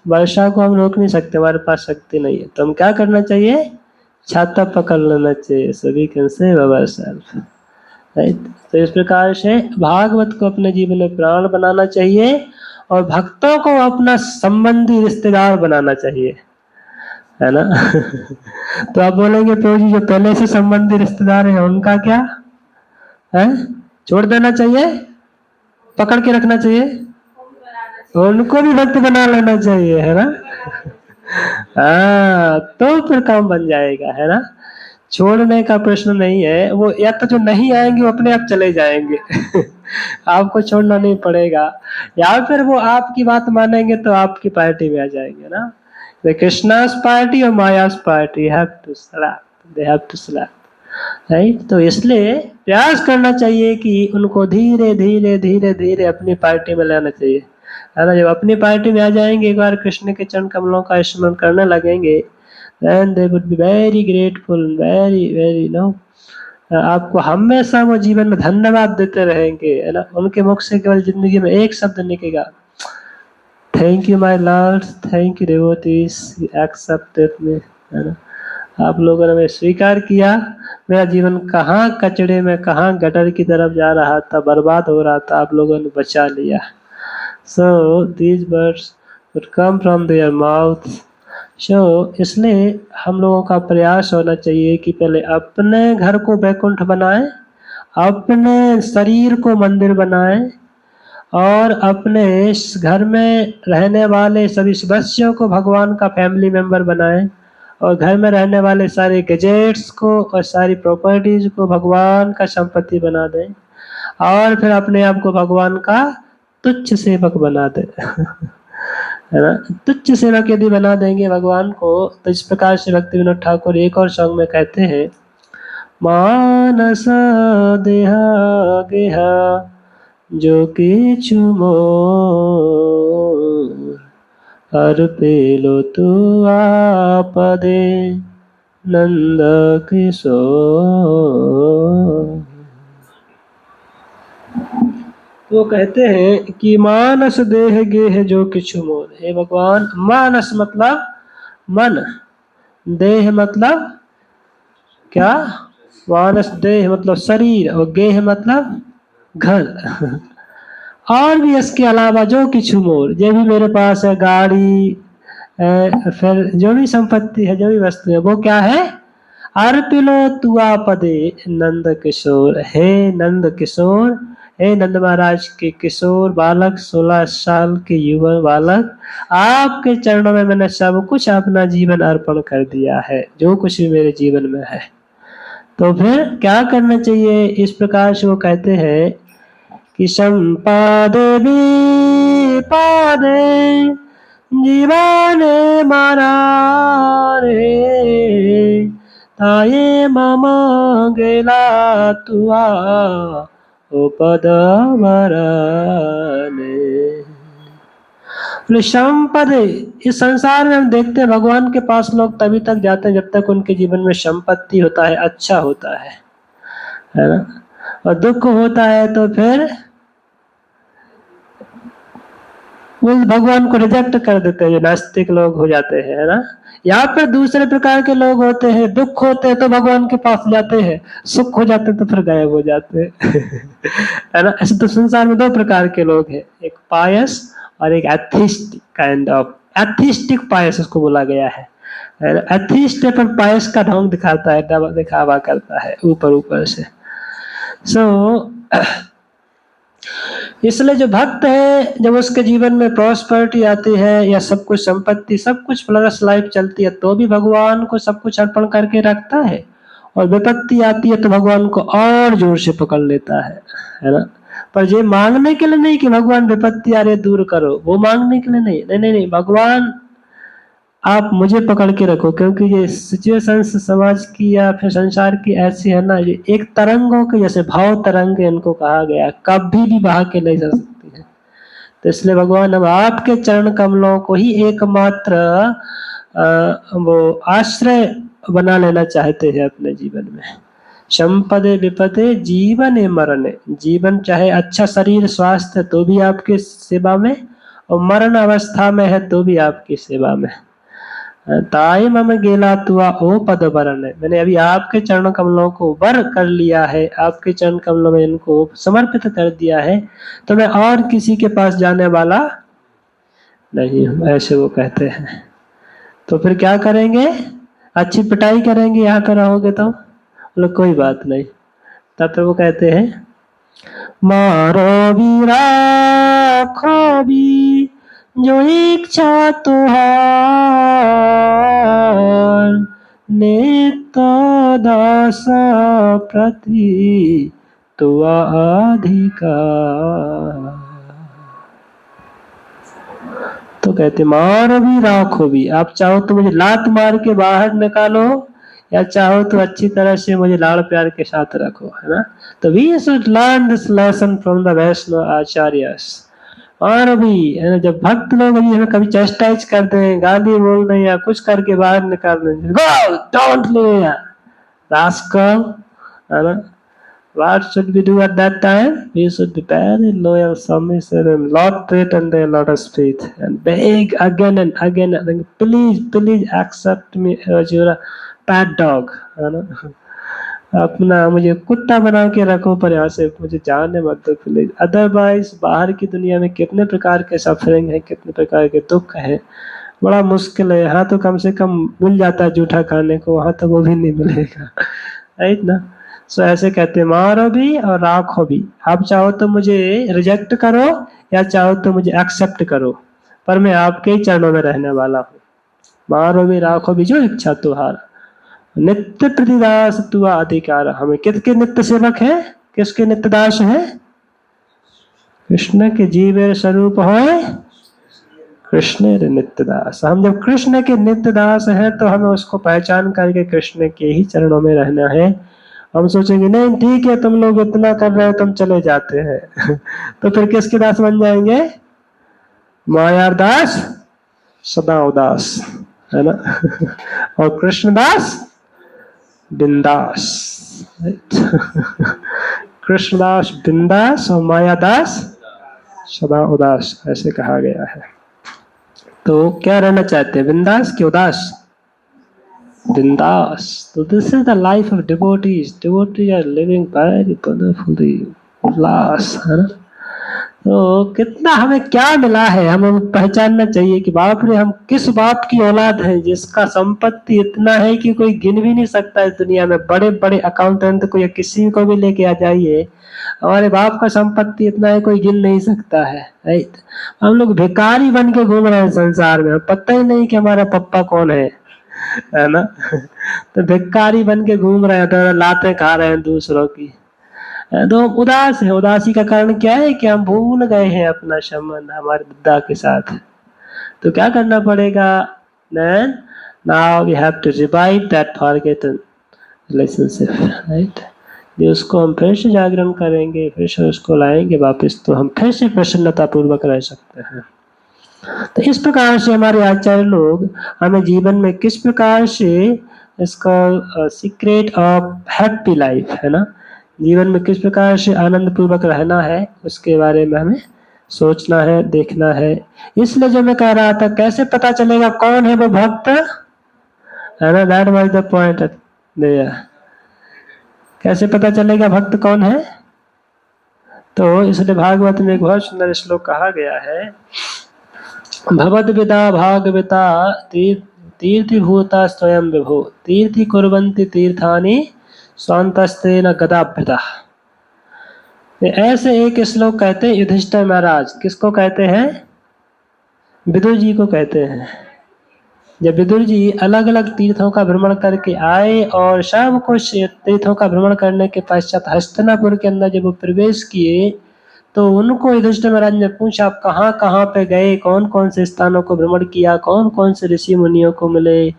वर्षा को हम रोक नहीं सकते, हमारे पास शक्ति नहीं है। तो हम क्या करना चाहिए? छाता पकड़ लेना चाहिए। सभी कैन सेव आवरसेल्फ, राइट। तो इस प्रकार से भागवत को अपने जीवन में प्राण बनाना चाहिए और भक्तों को अपना संबंधी रिश्तेदार बनाना चाहिए, है ना। तो आप बोलेंगे प्रभु जी जो पहले से संबंधी रिश्तेदार है उनका क्या है? छोड़ देना चाहिए, पकड़ के रखना चाहिए, उनको भी भक्त बना लेना चाहिए, है ना। हाँ, तो फिर काम बन जाएगा, है ना। छोड़ने का प्रश्न नहीं है, वो या तो जो नहीं आएंगे वो अपने आप चले जाएंगे आपको छोड़ना नहीं पड़ेगा, या फिर वो आपकी बात मानेंगे तो आपकी पार्टी में आ जाएंगे ना। कृष्णा's पार्टी और Maya's party have to slap, they have to slap, right. तो इसलिए प्रयास करना चाहिए कि उनको धीरे धीरे धीरे धीरे अपनी पार्टी में लाना चाहिए, है ना। जब अपनी पार्टी में आ जाएंगे, एक बार कृष्ण के चरण कमलों का स्मरण करने लगेंगे, then they would be very grateful, very आपको हमेशा वो जीवन में धन्यवाद देते रहेंगे, है ना। उनके मुख से केवल जिंदगी में एक शब्द निकलेगा, thank you my Lord, thank you devotees, accepted मी, है ना। आप लोगों ने स्वीकार किया, मेरा जीवन कहाँ कचड़े में, कहाँ गटर की तरफ जा रहा था, बर्बाद हो रहा था, आप लोगों ने बचा लिया। So these words would come from their mouth. So इसलिए हम लोगों का प्रयास होना चाहिए कि पहले अपने घर को वैकुंठ बनाएं, अपने शरीर को मंदिर बनाएं, और अपने इस घर में रहने वाले सभी सदस्यों को भगवान का फैमिली मेंबर बनाएं, और घर में रहने वाले सारे गैजेट्स को और सारी प्रॉपर्टीज को भगवान का संपत्ति बना दें, और फिर अपने आप को भगवान का तुच्छ सेवक बना दे है ना। तुच्छ सेवक यदि बना देंगे भगवान को, तो इस प्रकार से भक्ति विनोद ठाकुर एक और सॉन्ग में कहते हैं, मानस देहा गेहा जो किछु मोर, अर्पेलो तू आपदे नंद किशोर। वो कहते हैं कि मानस देह गेह जो किछु मोर, हे भगवान, मानस मतलब मन, देह मतलब क्या, मानस देह मतलब शरीर, और गेह मतलब घर और भी इसके अलावा जो किछु मोर, जो भी मेरे पास है, गाड़ी, फिर जो भी संपत्ति है, जो भी वस्तु है, वो क्या है, अर्पिलो तुआ पदे नंद किशोर, हे नंद किशोर, हे नंद महाराज के किशोर बालक, 16 साल के युवा बालक, आपके चरणों में मैंने सब कुछ अपना जीवन अर्पण कर दिया है, जो कुछ भी मेरे जीवन में है। तो फिर क्या करना चाहिए, इस प्रकार से वो कहते हैं कि संपादे विपादे जीवने मारा रे, ताये मम गेला तुआ ओ पद मरने। संपद, इस संसार में हम देखते हैं भगवान के पास लोग तभी तक जाते हैं जब तक उनके जीवन में संपत्ति होता है, अच्छा होता है ना। और दुख होता है तो फिर वो भगवान को रिजेक्ट कर देते हैं, जो नास्तिक लोग हो जाते हैं, है ना। या फिर दूसरे प्रकार के लोग होते हैं, दुख होते हैं तो भगवान के पास जाते हैं, सुख हो जाते हैं तो फिर गायब हो जाते हैं है ना। ऐसे तो संसार में दो प्रकार के लोग हैं, एक पायस और एक एथिस्ट काइंड ऑफ, एथिस्टिक पायस उसको बोला गया है। एथिस्ट पर पायस का ढोंग दिखाता है, दिखावा करता है ऊपर ऊपर से। इसलिए जो भक्त है, जब उसके जीवन में प्रॉस्पेरिटी आती है या सब कुछ संपत्ति, सब कुछ प्लस लाइफ चलती है, तो भी भगवान को सब कुछ अर्पण करके रखता है, और विपत्ति आती है तो भगवान को और जोर से पकड़ लेता है ना। पर ये मांगने के लिए नहीं कि भगवान विपत्ति आ रही दूर करो, वो मांगने के लिए नहीं, नहीं नहीं नहीं, भगवान आप मुझे पकड़ के रखो, क्योंकि ये सिचुएशंस समाज की या फिर संसार की ऐसी है ना, ये एक तरंगों के जैसे, भाव तरंग इनको कहा गया, कभी भी बहा के नहीं जा सकती है। तो इसलिए भगवान अब आपके चरण कमलों को ही एकमात्र वो आश्रय बना लेना चाहते हैं अपने जीवन में। संपदे विपदे जीवन मरने, जीवन चाहे अच्छा शरीर स्वास्थ्य है तो भी आपकी सेवा में, और मरण अवस्था में है तो भी आपकी सेवा में। ताई मम गेला तुआ ओ पद वरण, मैंने अभी आपके चरण कमलों को वर कर लिया है, आपके चरण कमलों में इनको समर्पित कर दिया है, तो मैं और किसी के पास जाने वाला नहीं हूँ, ऐसे वो कहते हैं। तो फिर क्या करेंगे, अच्छी पिटाई करेंगे यहाँ पर रहोगे तो, बोले कोई बात नहीं। तब फिर वो कहते हैं, मारो भी राखो भी जो इच्छा तुहार, नेत दास प्रति तुआ अधिकार। तो कहते मारो भी राखो भी, आप चाहो तो मुझे लात मार के बाहर निकालो, या चाहो तो अच्छी तरह से मुझे लाड़ प्यार के साथ रखो, है ना। तो we should learn this lesson from the Vaishnava acharyas. और भी है ना, जब भक्त लोग अभी हमें कभी चेस्टाइज करते हैं, गाली बोल रहे हैं या कुछ करके बाहर निकाल रहे हैं, गो डोंट लिव रास्कल, है ना। What should we do at that time? We should be very loyal, submissive, and lot pray under a lot of faith, and beg again and again, and please, please accept me as your pet dog, है ना। अपना मुझे कुत्ता बना के रखो, पर यहाँ से मुझे जाने मत दो प्लीज। अदरवाइज बाहर की दुनिया में कितने प्रकार के सफरिंग है, कितने प्रकार के दुख है, बड़ा मुश्किल है। यहाँ तो कम से कम मिल जाता है जूठा खाने को, वहां तो वो भी नहीं मिलेगा, राइट ना। सो ऐसे कहते हैं मारो भी और राखो भी। आप चाहो तो मुझे रिजेक्ट करो या चाहो तो मुझे एक्सेप्ट करो, पर मैं आपके ही चरणों में रहने वाला हूँ। मारो भी राखो भी जो इच्छा तुहार, नित्य प्रतिदास तुआ अधिकार। हमें किसके नित्य सेवक है, किसके नित्य दास है? कृष्ण के जीव स्वरूप हो, कृष्ण नित्य दास। हम जब कृष्ण के नित्य दास हैं तो हमें उसको पहचान करके कृष्ण के ही चरणों में रहना है। हम सोचेंगे नहीं ठीक है तुम लोग इतना कर रहे हो, तुम चले जाते हैं तो फिर किसके दास बन जाएंगे? मायार दास, सदा उदास, है ना और कृष्णदास बिंदास, कृष्णदास बिंदास और मायादास सदा उदास, ऐसे कहा गया है। तो क्या रहना चाहते हैं, बिंदास कि उदास? बिंदास। तो this is the life of devotees. Devotees are living very wonderfully ullas, है ना। तो कितना हमें क्या मिला है, हमें पहचानना चाहिए कि बाप रे हम किस बाप की औलाद है जिसका संपत्ति इतना है कि कोई गिन भी नहीं सकता इस दुनिया में। बड़े बड़े अकाउंटेंट को या किसी को भी लेके आ जाइए, हमारे बाप का संपत्ति इतना है कोई गिन नहीं सकता है, राइट। हम लोग भिखारी बन के घूम रहे हैं संसार में, पता ही नहीं कि हमारा पप्पा कौन है ना तो भिखारी बन के घूम रहे हैं, तो लातें खा रहे हैं दूसरों की। तो उदास है। उदासी का कारण क्या है कि हम भूल गए हैं अपना संबंध हमारे दादा के साथ। तो क्या करना पड़ेगा? Now we have to revive that forgotten relationship, right. ये उसको हम फिर से जागरण करेंगे, फिर से उसको लाएंगे वापस, तो हम फिर से प्रसन्नता पूर्वक रह सकते हैं। तो इस प्रकार से हमारे आचार्य लोग हमें जीवन में किस प्रकार से इसका सीक्रेट ऑफ हैप्पी लाइफ, है ना, जीवन में किस प्रकार से आनंद पूर्वक रहना है, उसके बारे में हमें सोचना है, देखना है। इसलिए जो मैं कह रहा था, कैसे पता चलेगा कौन है वो भक्त, है ना, that was the point there. कैसे पता चलेगा भक्त कौन है? तो इसलिए भागवत में एक बहुत सुंदर श्लोक कहा गया है, भवद्विदा भागवता तीर्थीभूता स्वयं विभो तीर्थी कुर्वन्ति तीर्थानि स्वान्तस्तेन गदाभ्यता। ऐसे एक श्लोक कहते हैं युधिष्ठिर महाराज। किसको कहते हैं? विदुर जी को कहते हैं। जब विदुर जी अलग अलग तीर्थों का भ्रमण करके आए और सब कुछ तीर्थों का भ्रमण करने के पश्चात हस्तिनापुर के अंदर जब वो प्रवेश किए, तो उनको युधिष्ठिर महाराज ने पूछा आप कहाँ कहाँ पे गए, कौन कौन से स्थानों को भ्रमण किया, कौन कौन से ऋषि मुनियों को मिले,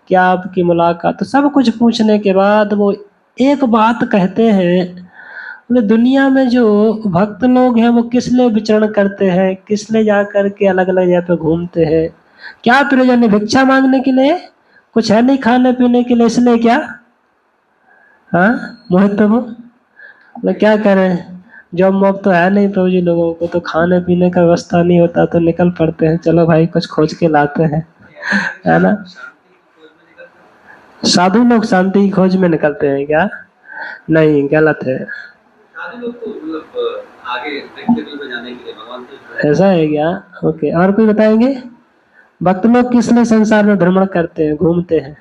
क्या आपकी मुलाकात। तो सब कुछ पूछने के बाद वो एक बात कहते हैं, दुनिया में जो भक्त लोग हैं वो किस लिए विचरण करते हैं, किस लिए जा करके अलग अलग जगह पे घूमते हैं, क्या प्रयोजन है? भिक्षा मांगने के लिए? कुछ है नहीं खाने पीने के लिए, इसलिए क्या? हाँ मोहित प्रभु, क्या करें, जॉब मॉब तो है नहीं प्रभु जी लोगों को, तो खाने पीने का व्यवस्था नहीं होता तो निकल पड़ते हैं, चलो भाई कुछ खोज के लाते हैं, है ना। साधु लोग शांति की खोज में निकलते हैं क्या? नहीं, गलत है। ऐसा है क्या? ओके, और कोई बताएंगे? भक्त लोग किस लिए संसार में भ्रमण करते हैं, घूमते हैं?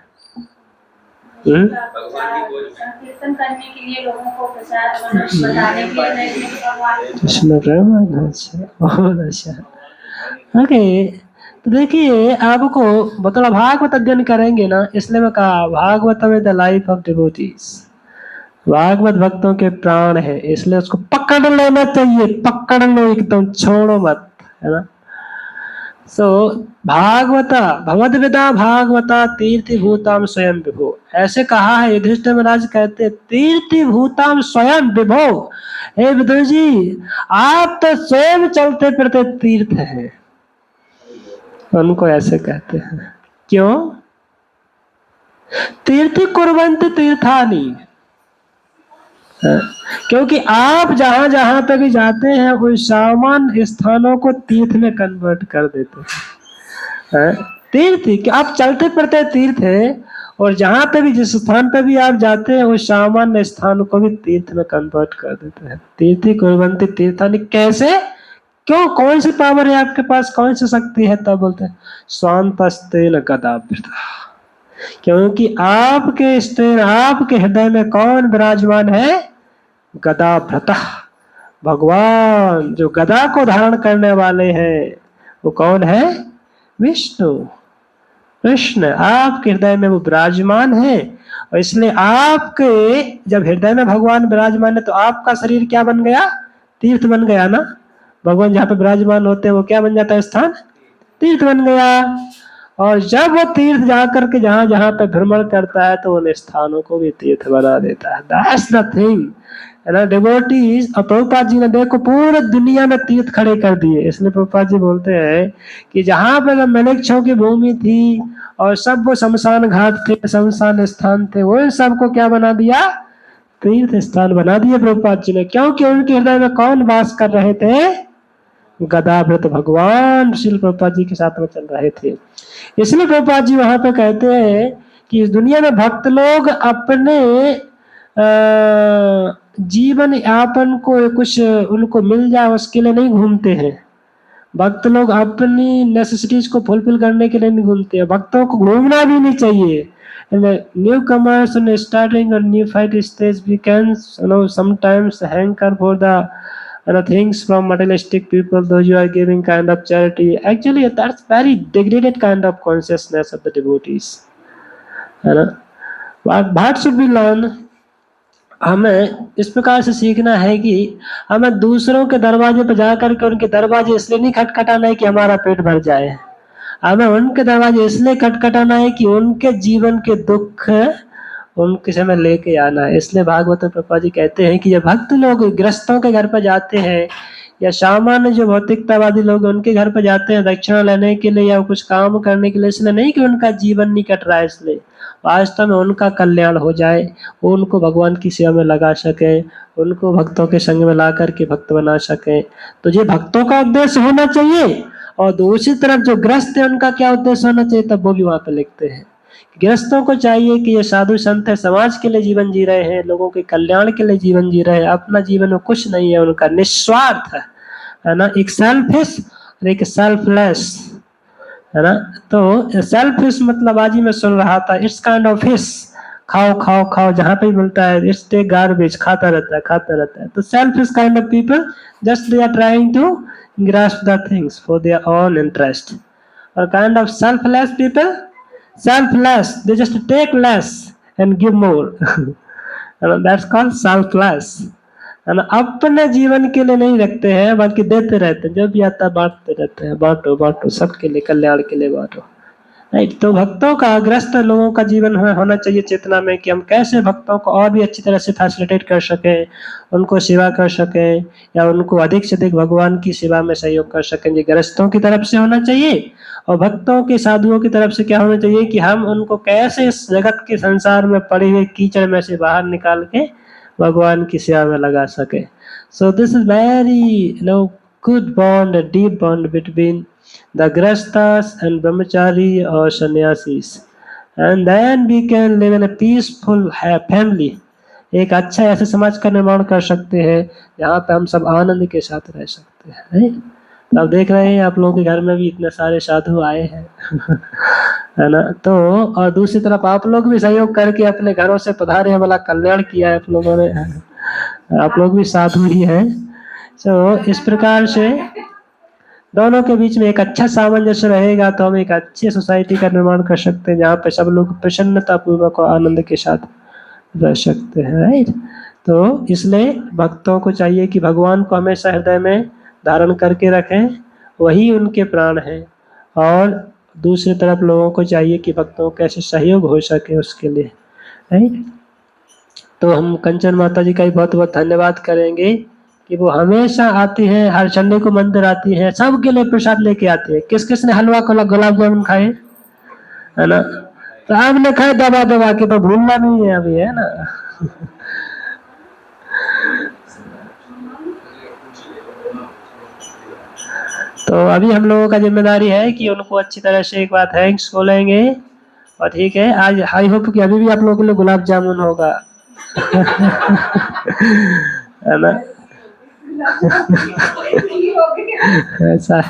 कीर्तन करने के लिए, लोगों को प्रचार बताने के लिए। कृष्ण प्रेम, अच्छा बहुत अच्छा। ओके, तो देखिए आपको मतलब भागवत अध्ययन करेंगे ना, इसलिए मैं कहा Bhagavatam is the life of devotees. Bhagavat भक्तों के प्राण है, इसलिए उसको पकड़ लेना चाहिए, पकड़ लो एकदम, छोड़ो मत, है ना। सो भागवता भगवद्गीता भागवता तीर्थभूताम स्वयं विभो, ऐसे कहा है। युधिष्ठिर महाराज कहते तीर्थभूताम स्वयं विभो, हे विदुर जी आप तो स्वयं चलते फिरते तीर्थ हैं, उनको ऐसे कहते हैं। क्यों? तीर्थि कुर्वन्ति तीर्थानि, क्योंकि आप जहां जहां पे भी जाते हैं उस सामान्य स्थानों को तीर्थ में कन्वर्ट कर देते हैं। तीर्थ कि आप चलते फिरते तीर्थ है, और जहां पे भी जिस स्थान पे भी आप जाते हैं उस सामान्य स्थान को भी तीर्थ में कन्वर्ट कर देते हैं। तीर्थि कुर्वन्ति तीर्थानि, कैसे? क्यों? कौन सी पावर है आपके पास, कौन सी शक्ति है? तब बोलते हैं स्वांतस्तेन गदाभृता, क्योंकि आपके स्तेन, आपके हृदय में कौन विराजमान है? गदाभृता, भगवान जो गदा को धारण करने वाले हैं वो कौन है? विष्णु, कृष्ण आपके हृदय में वो विराजमान है। और इसलिए आपके जब हृदय में भगवान विराजमान है तो आपका शरीर क्या बन गया? तीर्थ बन गया ना। भगवान जहाँ पे विराजमान होते हैं वो क्या बन जाता है? स्थान, तीर्थ बन गया। और जब वो तीर्थ जाकर के जहां जहां पे भ्रमण करता है तो उन स्थानों को भी तीर्थ बना देता है। दैट्स द थिंग, है ना। डिवोटीज, और प्रभुपाद जी ने देखो पूरे दुनिया में तीर्थ खड़े कर दिए। इसलिए प्रभुपाद जी बोलते हैं कि जहां पे मलेच्छों की भूमि थी और सब वो शमशान घाट थे, शमशान स्थान थे, वो सबको क्या बना दिया? तीर्थ स्थान बना दिए प्रभुपाद जी ने। क्योंकि उनके हृदय में कौन वास कर रहे थे? गदाभृत भगवान श्रील प्रभुपाद जी के साथ में चल रहे थे। इसलिए प्रभुपाद जी वहां पे कहते हैं कि इस दुनिया में भक्त लोग अपने जीवन यापन को कुछ उनको मिल जाए उसके लिए नहीं घूमते हैं। भक्त लोग अपनी नेसेसिटीज को फुलफिल करने के लिए नहीं घूमते हैं। भक्तों को घूमना भी नहीं चाहिए। New commerce and starting a new fight stage we can sometimes hanker for the things from materialistic people, those you are giving kind of charity. Actually that's very degraded kind of consciousness of the devotees, है ना। What should we learn? हमें इस प्रकार से सीखना है कि हमें दूसरों के दरवाजे पर जाकर के उनके दरवाजे इसलिए नहीं खटखटाना है कि हमारा पेट भर जाए। हमें उनके दरवाजे इसलिए खटखटाना है कि उनके जीवन के दुख उनके समय लेके आना है। इसलिए भागवत प्रभुपाद जी कहते हैं कि जब भक्त लोग गृहस्थों के घर पर जाते हैं या सामान्य जो भौतिकतावादी लोग उनके घर पर जाते हैं दक्षिणा लेने के लिए या कुछ काम करने के लिए, इसलिए नहीं कि उनका जीवन नहीं कट रहा है, इसलिए वास्तव में उनका कल्याण हो जाए, वो उनको भगवान की सेवा में लगा सके, उनको भक्तों के संग में ला करके भक्त बना सके। तो ये भक्तों का उद्देश्य होना चाहिए। और दूसरी तरफ जो ग्रस्त है उनका क्या उद्देश्य होना चाहिए, तब वो भी वहां पे लिखते हैं। गृहस्थों को चाहिए कि ये साधु संत है, समाज के लिए जीवन जी रहे हैं, लोगों के कल्याण के लिए जीवन जी रहे हैं, अपना जीवन में कुछ नहीं है, उनका निस्वार्थ है ना। एक सेल्फिश और एक सेल्फलेस, है ना। तो सेल्फिश मतलब आज ही मैं सुन रहा था, इट्स काइंड ऑफ फिश, खाओ खाओ खाओ, जहां पे मिलता है इट्स टेक गार्बेज, खाता रहता है खाता रहता है। तो selfish kind of people just they are trying to grasp the things for their own interest. Or kind of selfless people, selfless, they just take less and give more. And that's called selfless. And अपने जीवन के लिए नहीं रखते हैं बल्कि देते रहते हैं, जो भी आता है बांटते रहते हैं, बांटो बांटो सबके लिए, कल्याण के लिए बांटो, राइट। तो भक्तों का, ग्रस्त लोगों का जीवन होना चाहिए चेतना में कि हम कैसे भक्तों को और भी अच्छी तरह से फैसिलिटेट कर सकें, उनको सेवा कर सकें या उनको अधिक से अधिक भगवान की सेवा में सहयोग कर सकें। ये ग्रस्तों की तरफ से होना चाहिए। और भक्तों के, साधुओं की तरफ से क्या होना चाहिए कि हम उनको कैसे इस जगत के संसार में पड़े हुए कीचड़ में से बाहर निकाल के भगवान की सेवा में लगा सके। So this is very good bond, a deep bond between the grastas and brahmachari or sannyasis, and then we can live in a peaceful family. एक अच्छा ऐसे समाज का निर्माण कर सकते हैं जहाँ पे हम सब आनंद के साथ रह सकते हैं। अब देख रहे हैं आप लोगों के घर में भी इतने सारे साधु आए हैं है ना। तो और दूसरी तरफ आप लोग भी सहयोग करके अपने घरों से पधारे हैं, वाला कल्याण किया है आप लोगों ने, आप लोग भी साधु ही हैं। तो इस प्रकार से दोनों के बीच में एक अच्छा सामंजस्य रहेगा तो हम एक अच्छी सोसाइटी का निर्माण कर सकते हैं, जहाँ पे सब लोग प्रसन्नता पूर्वक और आनंद के साथ रह सकते हैं, राइट। तो इसलिए भक्तों को चाहिए कि भगवान को हमेशा हृदय में धारण करके रखें, वही उनके प्राण हैं। और दूसरी तरफ लोगों को चाहिए कि भक्तों को कैसे सहयोग हो सके उसके लिए, राइट। तो हम कंचन माता जी का भी बहुत बहुत धन्यवाद करेंगे कि वो हमेशा आती हैं, हर संडे को मंदिर आती हैं, सबके लिए प्रसाद लेके आती है। किस किस ने हलवा को गुलाब जामुन खाए, है ना? तो आपने खाए दबा दबा के, तो भूलना नहीं है अभी, है ना? तो अभी हम लोगों का जिम्मेदारी है कि उनको अच्छी तरह से एक बार थैंक्स बोलेंगे। और ठीक है, आज आई होप कि अभी भी आप लोगों के लिए गुलाब जामुन होगा। है ना? ऐसा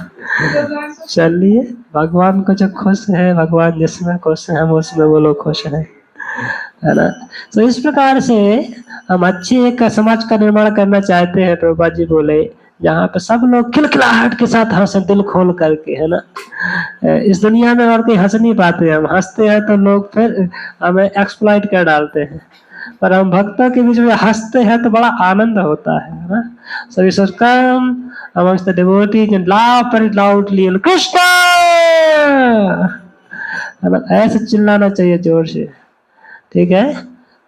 चलिए, भगवान को जो खुश है, भगवान जिसमें खुश है, हम उसमें वो लोग खुश हैं, है ना? तो इस प्रकार से हम अच्छे एक समाज का निर्माण करना चाहते हैं। प्रभुपाद जी बोले जहाँ पे सब लोग खिलखिलाहट के साथ हंसे, दिल खोल करके, है ना? इस दुनिया में और कोई हंस नहीं पाते, हम हंसते हैं तो लोग फिर हमें एक्सप्लॉइट कर डालते हैं, पर हम भक्तों के बीच में हंसते हैं तो बड़ा आनंद होता है ना? So we should come amongst the devotees and laugh very loudly and Krishna, है ना? ऐसे चिल्लाना चाहिए जोर से, ठीक है?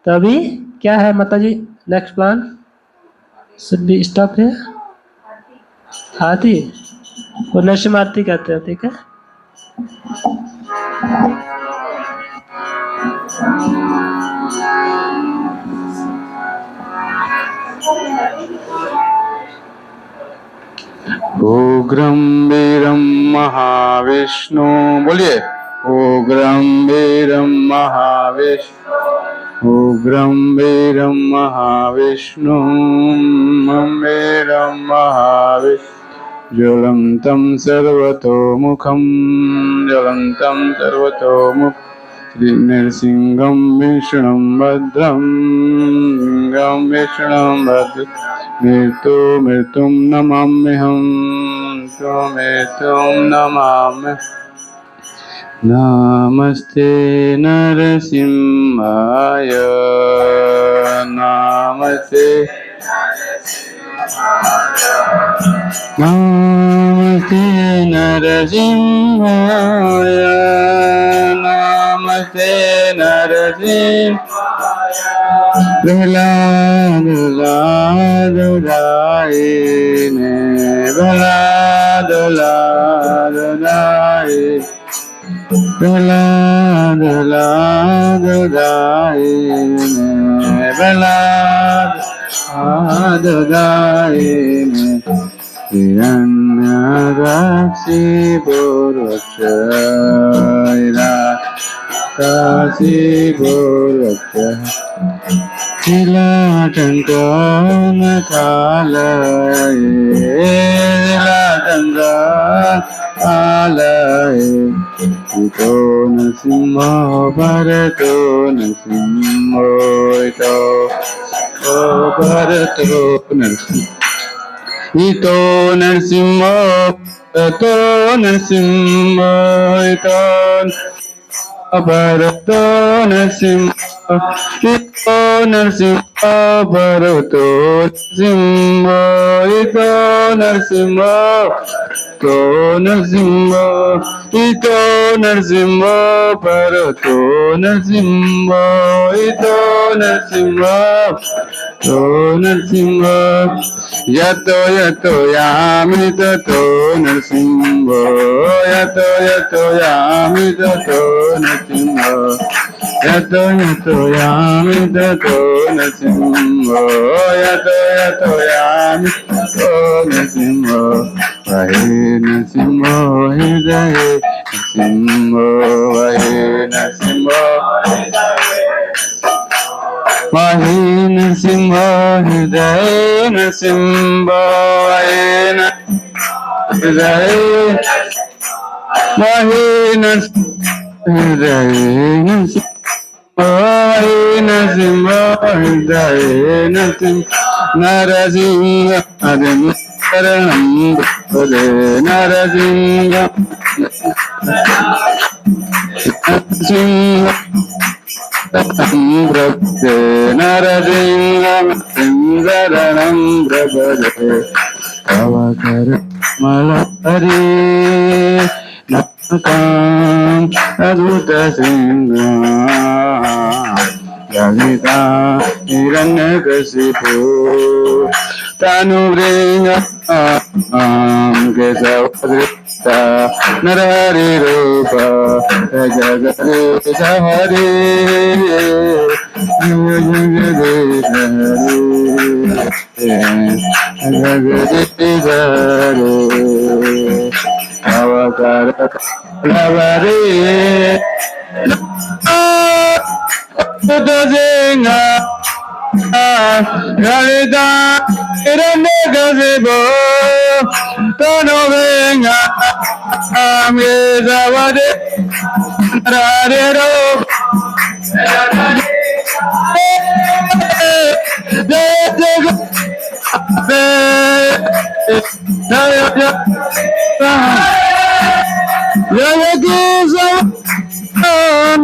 तो अभी क्या है माता जी, next plan should be stop है आरती, वो नरसिम्हा आरती कहते हैं, ठीक है? उग्रं वीरं महाविष्णु, बोलिए उग्रं वीरं महाविष्णु, उग्रं वीरं महाविष्णु, वीरं महाविष्णु, ज्वलन्तं सर्वतोमुखं, ज्वलन्तं सर्वतोमुखं, नृसिंहं विष्णुं भद्रं, सिंहं विष्णुं भद्रं, मृत्युं नमाम्यहं, मृत्युं नमाम्यहं। नमस्ते नरसिंहाय, नमस्ते नमस्ते नरसिंहाय, नमस्ते नरसिंहाय, प्रहलाद लाद ने प्रहलाद लाद प्रहलाद लाद ने प्रहलाद ने हिरण्यराक्षि काशी बोलक्ष लीलाटंकन कालय, लीलाटंकन कालय, इतो नरसिंह भरतो नरसिंह, इतो भरतो नरसिंह, इतो नरसिंह भरतो नरसिंह, इतो भरतो नरसिंह, इतो नरसिंह भरतो नरसिंह, इतो नरसिंह, इतो नरसिंह, इतो नरसिंह भरतो नरसिंह, इतो नरसिंह, इतो नरसिंह, यतो यतो यामि ततो नरसिंह, यतो यतो यामि ततो नरसिंह, यतो यतो यामि ततो नरसिंह, यतो यतो यामि ततो नरसिंह, वहे नरसिंह हृदय नरसिंह, वहे नरसिंह वहे नरसिंह हृदय नरसिंह, वहे हृदय वहे हृदय नरसिंह, वहे नरसिंह हृदय नरसिंह, नरसिंह शरणं प्रपदे नरसिंह नरसिंह प्रपदे नरसिंह शरणं प्रपदे अवकर मलहरी नमकां अद्भुत सिंह ललिता हिरण्यकशिपु तनुभृंग केशवदृष्टा नरहरि रूप जगदीश हरे जगदीश हरे अवतार लवरे सिंह ललिता हिरण्यकशिपु तनुभृंग केशवदृष्टा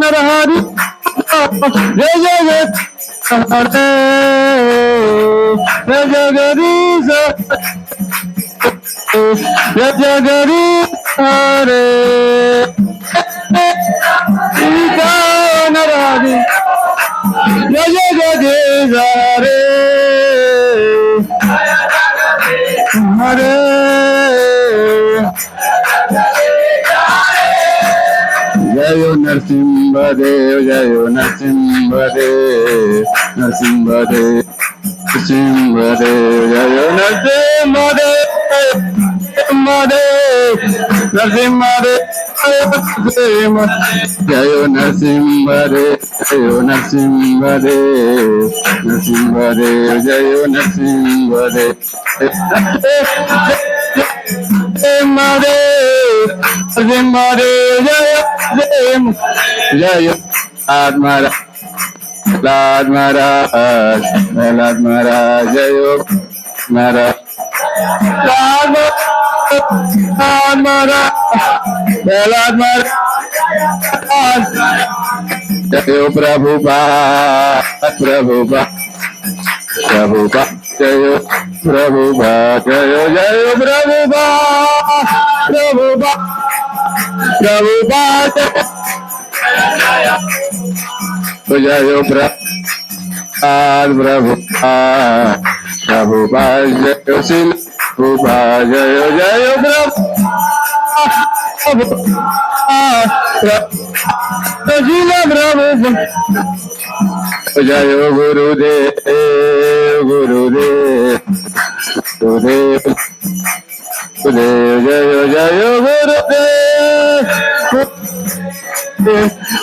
नरहरि रूप नरहरि जय जगदीश जय जगदीश हरे नरहरि जय जगदीश हरे हरे जय नरसिंह देव जय नरसिंह देव नरसिंह देव नरसिंह देव जय नरसिंह देव नरसिंह देव जय नरसिंह देव जय नरसिंह देव नरसिंह देव जय नरसिंह देव जय महाराज लाद महाराज जय महाराज लाद महाराज जय प्रभुपाद जय प्रभुपाद जय प्रभुपाद जय प्रभुपाद जय शिल प्रभुपाद जय जय गुरुदेव गुरुदेव जय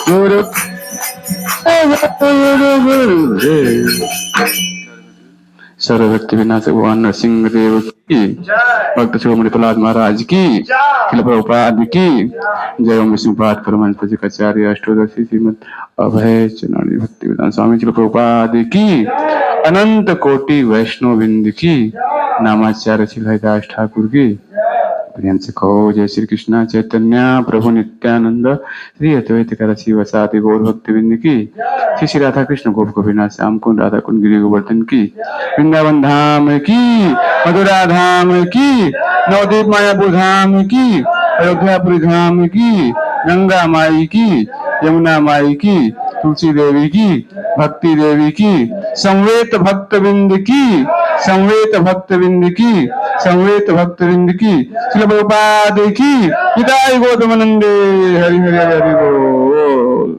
गुरुदेव सर्वभक्ति विनाशक भगवान नरसिंह देव की, भक्त शिरोमणि प्रहलाद महाराज की, श्रील प्रभुपाद की जय। ओम विष्णुपाद परमहंस अष्टोदशी श्रीमद अभय चरणी भक्ति विधान स्वामी श्रील प्रभुपाद की, अनंत कोटि वैष्णव बिंद की, नामाचार्य श्री हरिदास ठाकुर की कहो। जय श्री कृष्ण चैतन्य प्रभु नित्यानंद श्री अद्वैत कलसी वसादि गौर भक्ति बिंद की, श्री श्री राधा कृष्ण गोप गोपीनाथ श्याम कुंड राधा कुंड गिरि गोवर्धन की, वृंदावन धाम की, मधुरा धाम की, नवदीप मायापुर धाम की, अयोध्यापुरी धाम की, गंगा माई की, यमुना माई की, तुलसी देवी की, भक्ति देवी की, संवेत भक्त बिंद की, संवेत भक्त बिंद की, संवेत भक्त बिंद की, श्री प्रभुपाद की, हिदाय गौतम नंदे। हरि हरि हरि बोल।